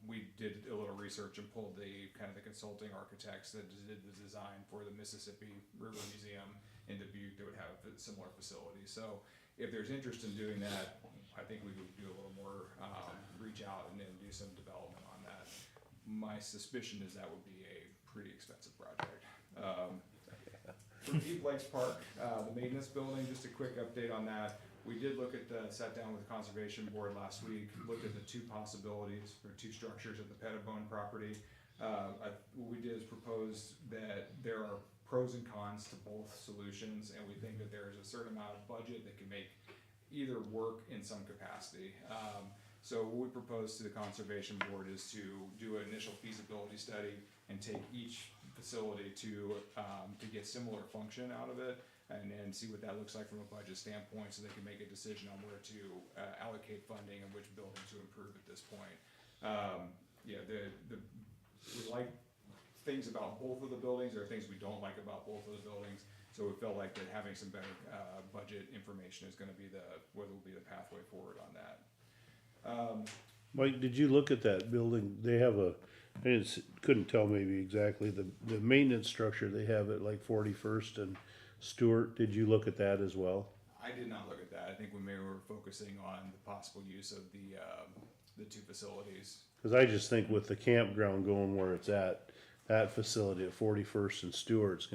We did a little research and pulled the kind of the consulting architects that did the design for the Mississippi River Museum in Dubuque that would have a similar facility. So, if there's interest in doing that, I think we would do a little more reach out and then do some development on that. My suspicion is that would be a pretty expensive project. For Deep Lakes Park, the maintenance building, just a quick update on that. We did look at, sat down with the Conservation Board last week, looked at the 2 possibilities for 2 structures at the Pettibone property. What we did is propose that there are pros and cons to both solutions, and we think that there is a certain amount of budget that can make either work in some capacity. So what we propose to the conservation board is to do an initial feasibility study and take each facility to get similar function out of it, and see what that looks like from a budget standpoint, so they can make a decision on where to allocate funding and which building to improve at this point. Yeah, we like things about both of the buildings. There are things we don't like about both of the buildings. So we felt like that having some better budget information is going to be what will be the pathway forward on that. Mike, did you look at that building? They have couldn't tell maybe exactly the maintenance structure they have at like 41st and Stewart. Did you look at that as well? I did not look at that. I think we were focusing on the possible use of the two facilities. Because I just think with the campground going where it's at, that facility at 41st and Stewart's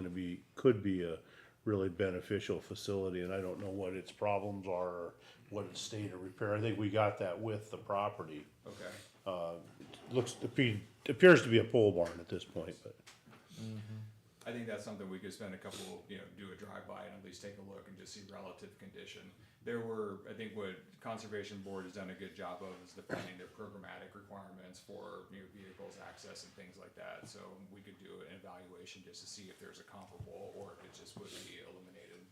could be a really beneficial facility, and I don't know what its problems are or what its state of repair. I think we got that with the property. Okay. Appears to be a pole barn at this point, but. I think that's something we could spend do a drive-by and at least take a look and just see relative condition. I think what Conservation Board has done a good job of is defining their programmatic requirements for vehicles, access and things like that. So we could do an evaluation just to see if there's a comparable or if it just would be eliminated.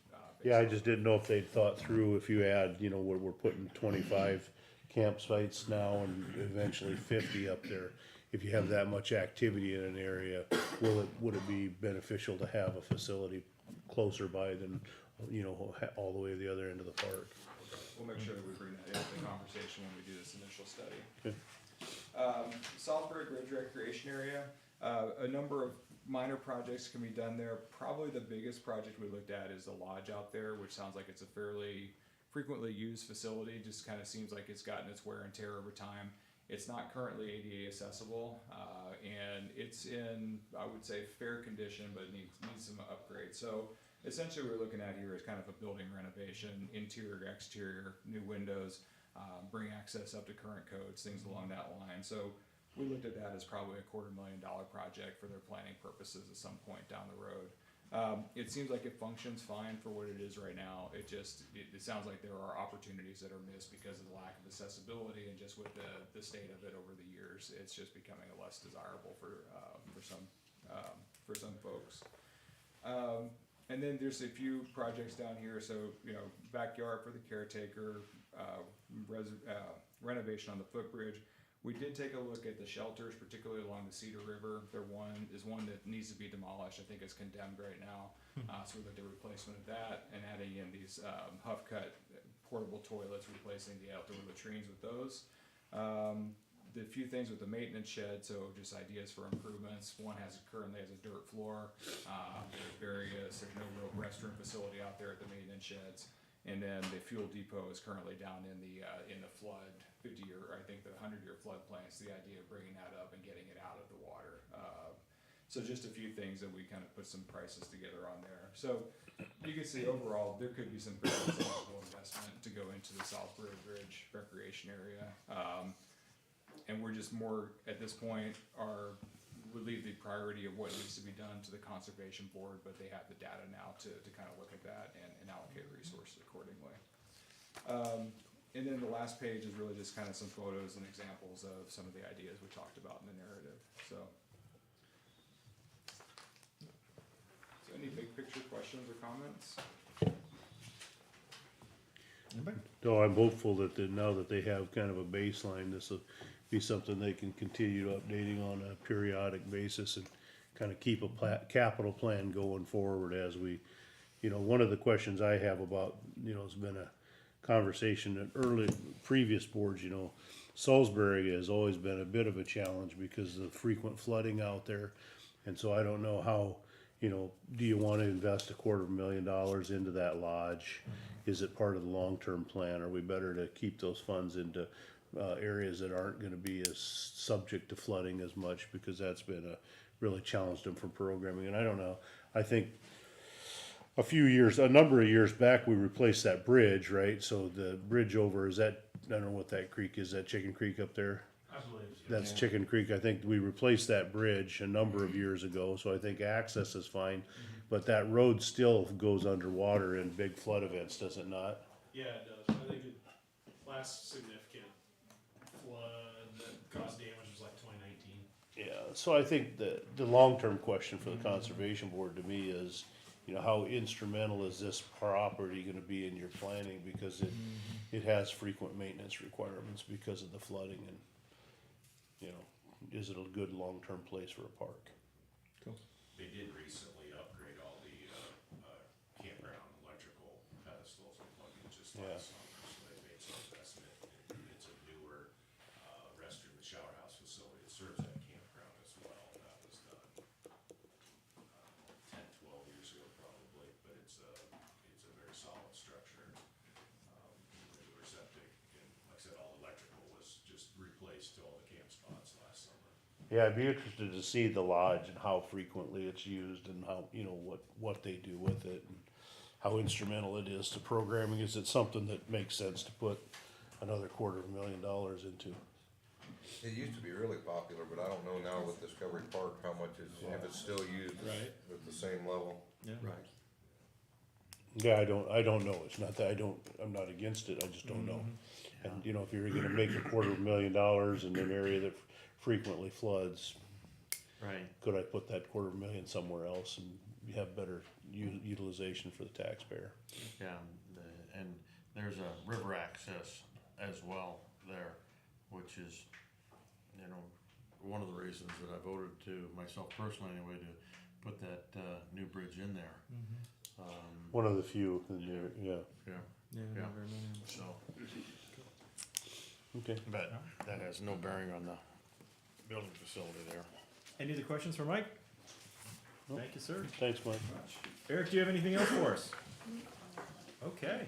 Yeah, I just didn't know if they'd thought through, if you add, we're putting 25 campsites now and eventually 50 up there. If you have that much activity in an area, would it be beneficial to have a facility closer by than, all the way to the other end of the park? We'll make sure that we bring that into the conversation when we do this initial study. Okay. Salisbury Bridge Recreation Area, a number of minor projects can be done there. Probably the biggest project we looked at is the lodge out there, which sounds like it's a fairly frequently used facility. Just kind of seems like it's gotten its wear and tear over time. It's not currently ADA accessible, and it's in, I would say, fair condition, but needs some upgrades. So essentially what we're looking at here is kind of a building renovation, interior, exterior, new windows, bring access up to current codes, things along that line. So we looked at that as probably a $250,000 project for their planning purposes at some point down the road. It seems like it functions fine for what it is right now. It sounds like there are opportunities that are missed because of the lack of accessibility, and just with the state of it over the years, it's just becoming less desirable for some folks. And then there's a few projects down here. So backyard for the caretaker, renovation on the footbridge. We did take a look at the shelters, particularly along the Cedar River. There is one that needs to be demolished. I think it's condemned right now. So we looked at replacement of that and adding in these Huff Cut portable toilets, replacing the outdoor latrines with those. The few things with the maintenance shed, so just ideas for improvements. One currently has a dirt floor. There's no real restroom facility out there at the maintenance sheds. And then the fuel depot is currently down in the flood 50-year, I think the 100-year floodplain. So the idea of bringing that up and getting it out of the water. So just a few things that we kind of put some prices together on there. So you can see overall there could be some very sensible investment to go into the Salisbury Bridge recreation area. And we're just more at this point would leave the priority of what needs to be done to the conservation board, but they have the data now to kind of look at that and allocate resources accordingly. And then the last page is really just kind of some photos and examples of some of the ideas we talked about in the narrative. So any big picture questions or comments? No, I'm hopeful that now that they have kind of a baseline, this will be something they can continue updating on a periodic basis and kind of keep a capital plan going forward as we, one of the questions I have about, it's been a conversation at previous boards, Salisbury has always been a bit of a challenge because of the frequent flooding out there. And so I don't know how, do you want to invest $250,000 into that lodge? Is it part of the long-term plan? Are we better to keep those funds into areas that aren't going to be as subject to flooding as much, because that's been really challenged them for programming? And I don't know. I think a number of years back, we replaced that bridge, right? So the bridge over, I don't know what that creek is, that Chicken Creek up there? I believe so. That's Chicken Creek. I think we replaced that bridge a number of years ago, so I think access is fine. But that road still goes underwater in big flood events, does it not? Yeah, it does. I think the last significant flood that caused damage was like 2019. Yeah, so I think the long-term question for the conservation board to me is, you know, how instrumental is this property gonna be in your planning? Because it has frequent maintenance requirements because of the flooding and, you know, is it a good long-term place for a park? They did recently upgrade all the, campground electrical pedestals and plugins just Yeah. last summer, so they made some investment. It's a newer, restroom and shower house facility. It serves that campground as well. That was done, 10, 12 years ago probably, but it's a very solid structure. The newer septic, and like I said, all electrical was just replaced to all the camp spots last summer. Yeah, I'd be interested to see the lodge and how frequently it's used and how, you know, what they do with it and how instrumental it is to programming. Is it something that makes sense to put another $250,000 into? It used to be really popular, but I don't know now with Discovery Park how much is, if it's still used Right. at the same level. Yeah. Right. Yeah, I don't know. It's not that I'm not against it. I just don't know. And, you know, if you're gonna make $250,000 in an area that frequently floods, Right. could I put that $250,000 somewhere else and have better utilization for the taxpayer? Yeah, and there's a river access as well there, which is, you know, one of the reasons that I voted to, myself personally anyway, to put that, new bridge in there. One of the few, in there, yeah, Yeah, Yeah. Yeah. Not very many. so, okay. but that has no bearing on the building facility there. Any other questions for Mike? Thank you, sir. Thanks, Mike. Eric, do you have anything else for us? Okay.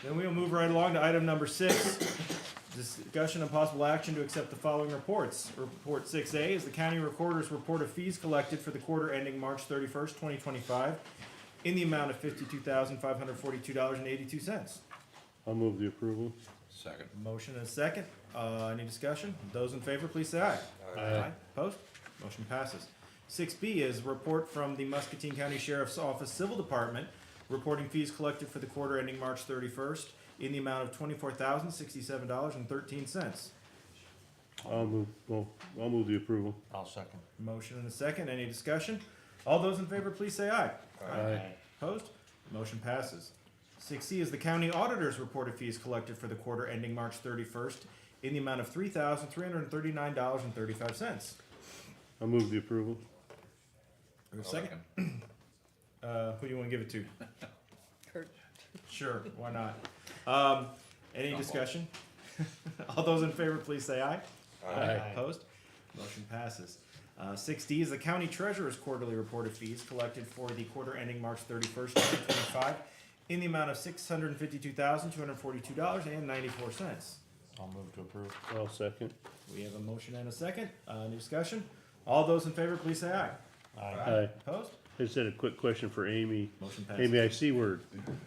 Then we will move right along to item number 6. Discussion and possible action to accept the following reports. Report 6A is the county recorder's report of fees collected for the quarter ending March 31st, 2025 in the amount of $52,542.82. I'll move the approval. Second. Motion and a second. Any discussion? Those in favor, please say aye. Aye. Opposed? Motion passes. 6B is report from the Muscatine County Sheriff's Office Civil Department reporting fees collected for the quarter ending March 31st in the amount of $24,067.13. I'll move the approval. I'll second. Motion and a second. Any discussion? All those in favor, please say aye. Aye. Opposed? Motion passes. 6C is the county auditor's report of fees collected for the quarter ending March 31st in the amount of $3,339.35. I'll move the approval. Second. Who do you want to give it to? Kurt. Sure, why not? Any discussion? All those in favor, please say aye. Aye. Opposed? Motion passes. 6D is the county treasurer's quarterly report of fees collected for the quarter ending March 31st, 2025 in the amount of $652,242.94. I'll move to approve. I'll second. We have a motion and a second. Any discussion? All those in favor, please say aye. Aye. Opposed? I just had a quick question for Amy. Motion passes. Amy, I see where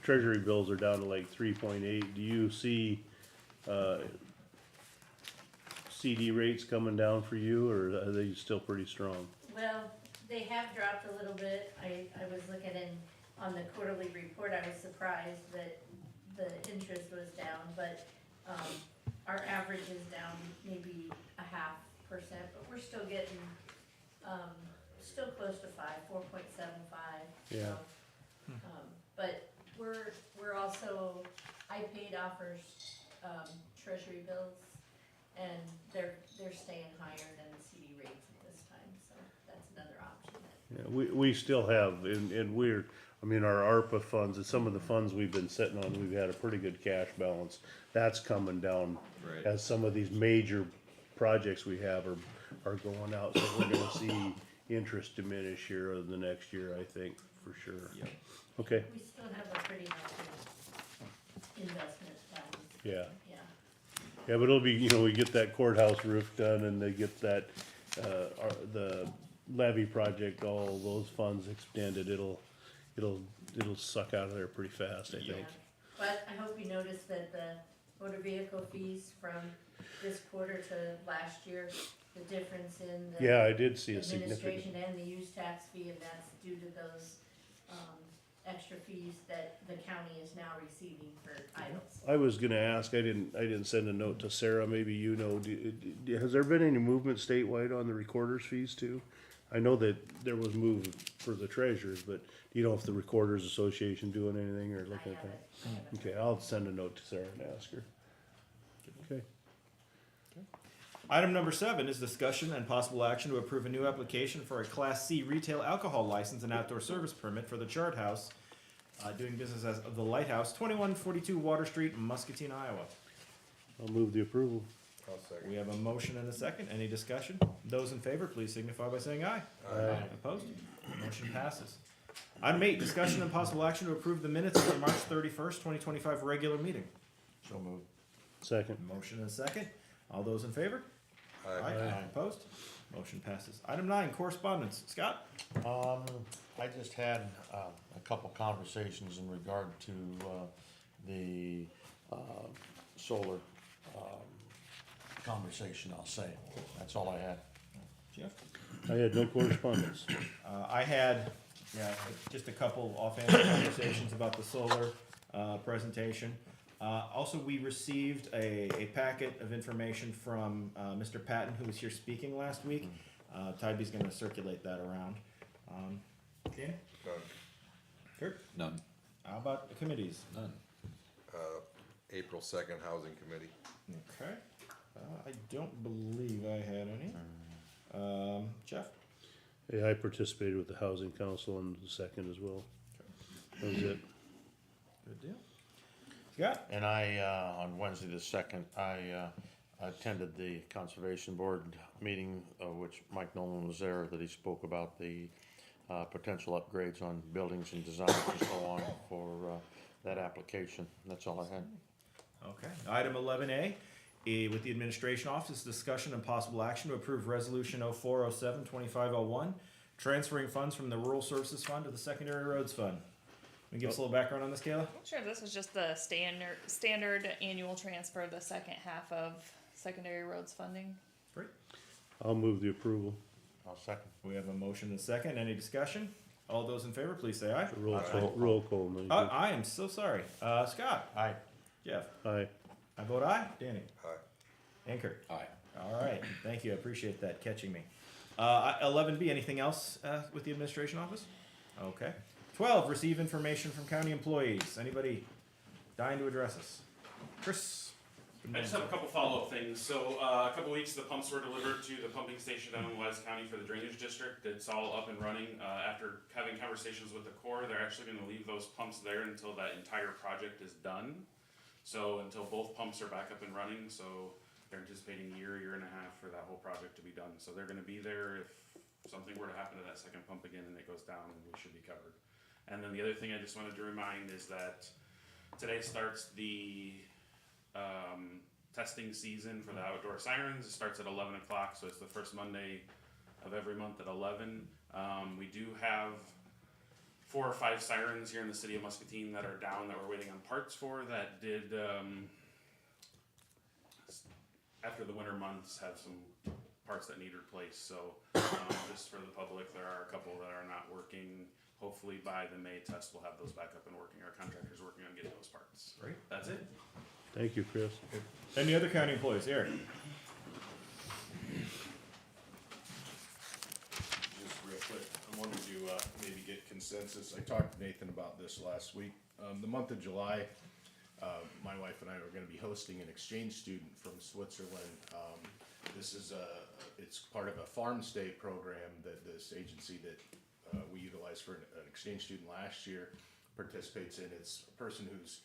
treasury bills are down to like 3.8. Do you see, CD rates coming down for you, or are they still pretty strong? Well, they have dropped a little bit. I was looking on the quarterly report, I was surprised that the interest was down, but, our average is down maybe 0.5%, but we're still getting, still close to 4.75. Yeah. But we're also, iPaid offers, treasury bills, and they're staying higher than the CD rates at this time, so that's another option. Yeah, we still have, and our ARPA funds, and some of the funds we've been sitting on, we've had a pretty good cash balance. That's coming down Right. as some of these major projects we have are going out, so we're gonna see interest diminish here over the next year, I think, for sure. Yep. Okay, We still have a pretty healthy investment balance. yeah. Yeah. Yeah, but it'll be, we get that courthouse roof done and they get that, the levy project, all those funds extended, it'll suck out of there pretty fast, I Yeah. think. But I hope you noticed that the motor vehicle fees from this quarter to last year, the difference in the Yeah, I did see a significant, administration and the use tax fee, and that's due to those, extra fees that the county is now receiving for items. I was gonna ask, I didn't send a note to Sarah, maybe you know, has there been any movement statewide on the recorder's fees too? I know that there was movement for the treasurers, but do you know if the Recorders Association doing anything or looking at that? Okay, I'll send a note to Sarah and ask her. Okay. Item number 7 is discussion and possible action to approve a new application for a Class C retail alcohol license and outdoor service permit for the Chart House, doing business as the Lighthouse, 2142 Water Street, Muscatine, Iowa. I'll move the approval. I'll second. We have a motion and a second. Any discussion? Those in favor, please signify by saying aye. Aye. Opposed? Motion passes. Item 8, discussion and possible action to approve the minutes of the March 31st, 2025 regular meeting. So moved. Second. Motion and a second. All those in favor? Aye. Opposed? Motion passes. Item 9, correspondence. Scott? I just had, a couple conversations in regard to, the, solar, conversation, I'll say. That's all I had. Jeff? I had no correspondence. I had, just a couple offhand conversations about the solar, presentation. Also, we received a packet of information from, Mr. Patton, who was here speaking last week. Tybie's gonna circulate that around. Danny? None. Kurt? None. How about the committees? None. April 2nd Housing Committee. Okay. I don't believe I had any. Jeff? Yeah, I participated with the Housing Council on the 2nd as well. That was it. Good deal. Scott? And I, on Wednesday the 2nd, I attended the Conservation Board meeting, which Mike Nolan was there, that he spoke about the potential upgrades on buildings and designs and so on for that application. That's all I had. Okay. Item 11A, with the Administration Office, discussion and possible action to approve Resolution 0407-2501, transferring funds from the Rural Services Fund to the Secondary Roads Fund. Can you give us a little background on this, Kayla? Sure, this is just the standard annual transfer of the second half of secondary roads funding. Great. I'll move the approval. I'll second. We have a motion and a second. Any discussion? All those in favor, please say aye. Roll call, no, you Oh, I am so sorry. Scott? Aye. Jeff? Aye. I vote aye. Danny? Aye. And Kurt? Aye. All right. Thank you. I appreciate that catching me. 11B, anything else with the Administration Office? Okay. 12, receive information from county employees. Anybody dying to address us? Chris? I just have a couple follow-up things. So, a couple weeks, the pumps were delivered to the pumping station down in Wise County for the drainage district. It's all up and running. After having conversations with the Corps, they're actually gonna leave those pumps there until that entire project is done. So, until both pumps are back up and running, so they're anticipating a year and a half for that whole project to be done. So they're gonna be there if something were to happen to that second pump again and it goes down, we should be covered. And then the other thing I just wanted to remind is that today starts the testing season for the outdoor sirens. It starts at 11 o'clock, so it's the first Monday of every month at 11. We do have 4 or 5 sirens here in the city of Muscatine that are down that we're waiting on parts for that did, after the winter months, have some parts that need replaced. So just for the public, there are a couple that are not working. Hopefully by the May test, we'll have those back up and working. Our contractor's working on getting those parts. Great. That's it. Thank you, Chris. Any other county employees? Eric? Just real quick, I wanted to maybe get consensus. I talked to Nathan about this last week. The month of July, my wife and I are gonna be hosting an exchange student from Switzerland. This is it's part of a farm stay program that this agency that we utilized for an exchange student last year participates in. It's a person who's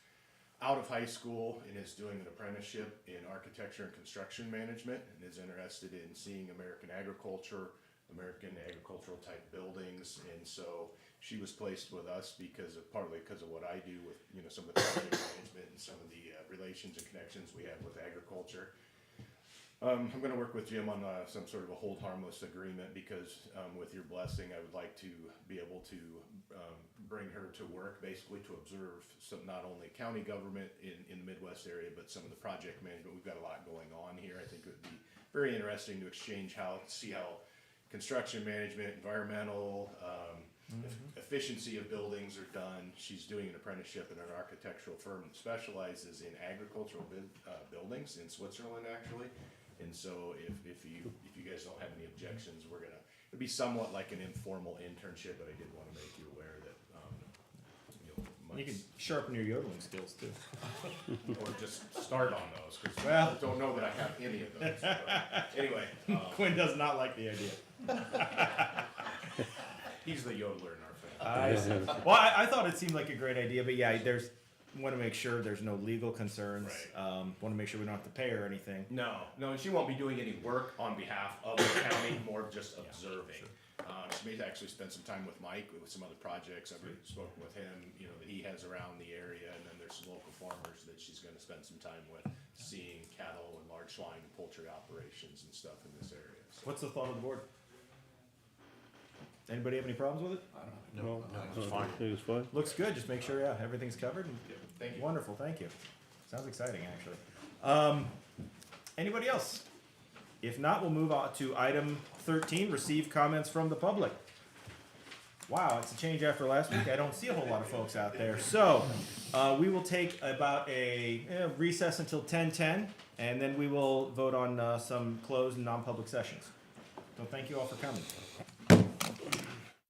out of high school and is doing an apprenticeship in architecture and construction management and is interested in seeing American agricultural type buildings. And so she was placed with us partly because of what I do with, some of the project management and some of the relations and connections we have with agriculture. I'm gonna work with Jim on some sort of a hold harmless agreement because with your blessing, I would like to be able to bring her to work, basically to observe not only county government in the Midwest area, but some of the project management. We've got a lot going on here. I think it would be very interesting to exchange see how construction management, environmental, efficiency of buildings are done. She's doing an apprenticeship in an architectural firm that specializes in agricultural buildings in Switzerland, actually. And so if you guys don't have any objections, it'd be somewhat like an informal internship, but I did want to make you aware that, You can sharpen your yodeling skills too. or just start on those, because Well- I don't know that I have any of those. But anyway, Quinn does not like the idea. he's the yodeler in our family. I see. Well, I thought it seemed like a great idea, but yeah, want to make sure there's no legal concerns. Right. Want to make sure we don't have to pay her or anything. No, and she won't be doing any work on behalf of the county, more of just observing. She may actually spend some time with Mike with some other projects. I've spoken with him, that he has around the area, and then there's some local farmers that she's gonna spend some time with, seeing cattle and large swine and poultry operations and stuff in this area. So, What's the thought of the board? Anybody have any problems with it? No, it's fine. I think it's fine. Looks good. Just make sure, everything's covered. And thank you. Wonderful. Thank you. Sounds exciting, actually. Anybody else? If not, we'll move on to item 13, receive comments from the public. Wow, it's a change after last week. I don't see a whole lot of folks out there. So, we will take about a recess until 10:10, and then we will vote on some closed and non-public sessions. So thank you all for coming.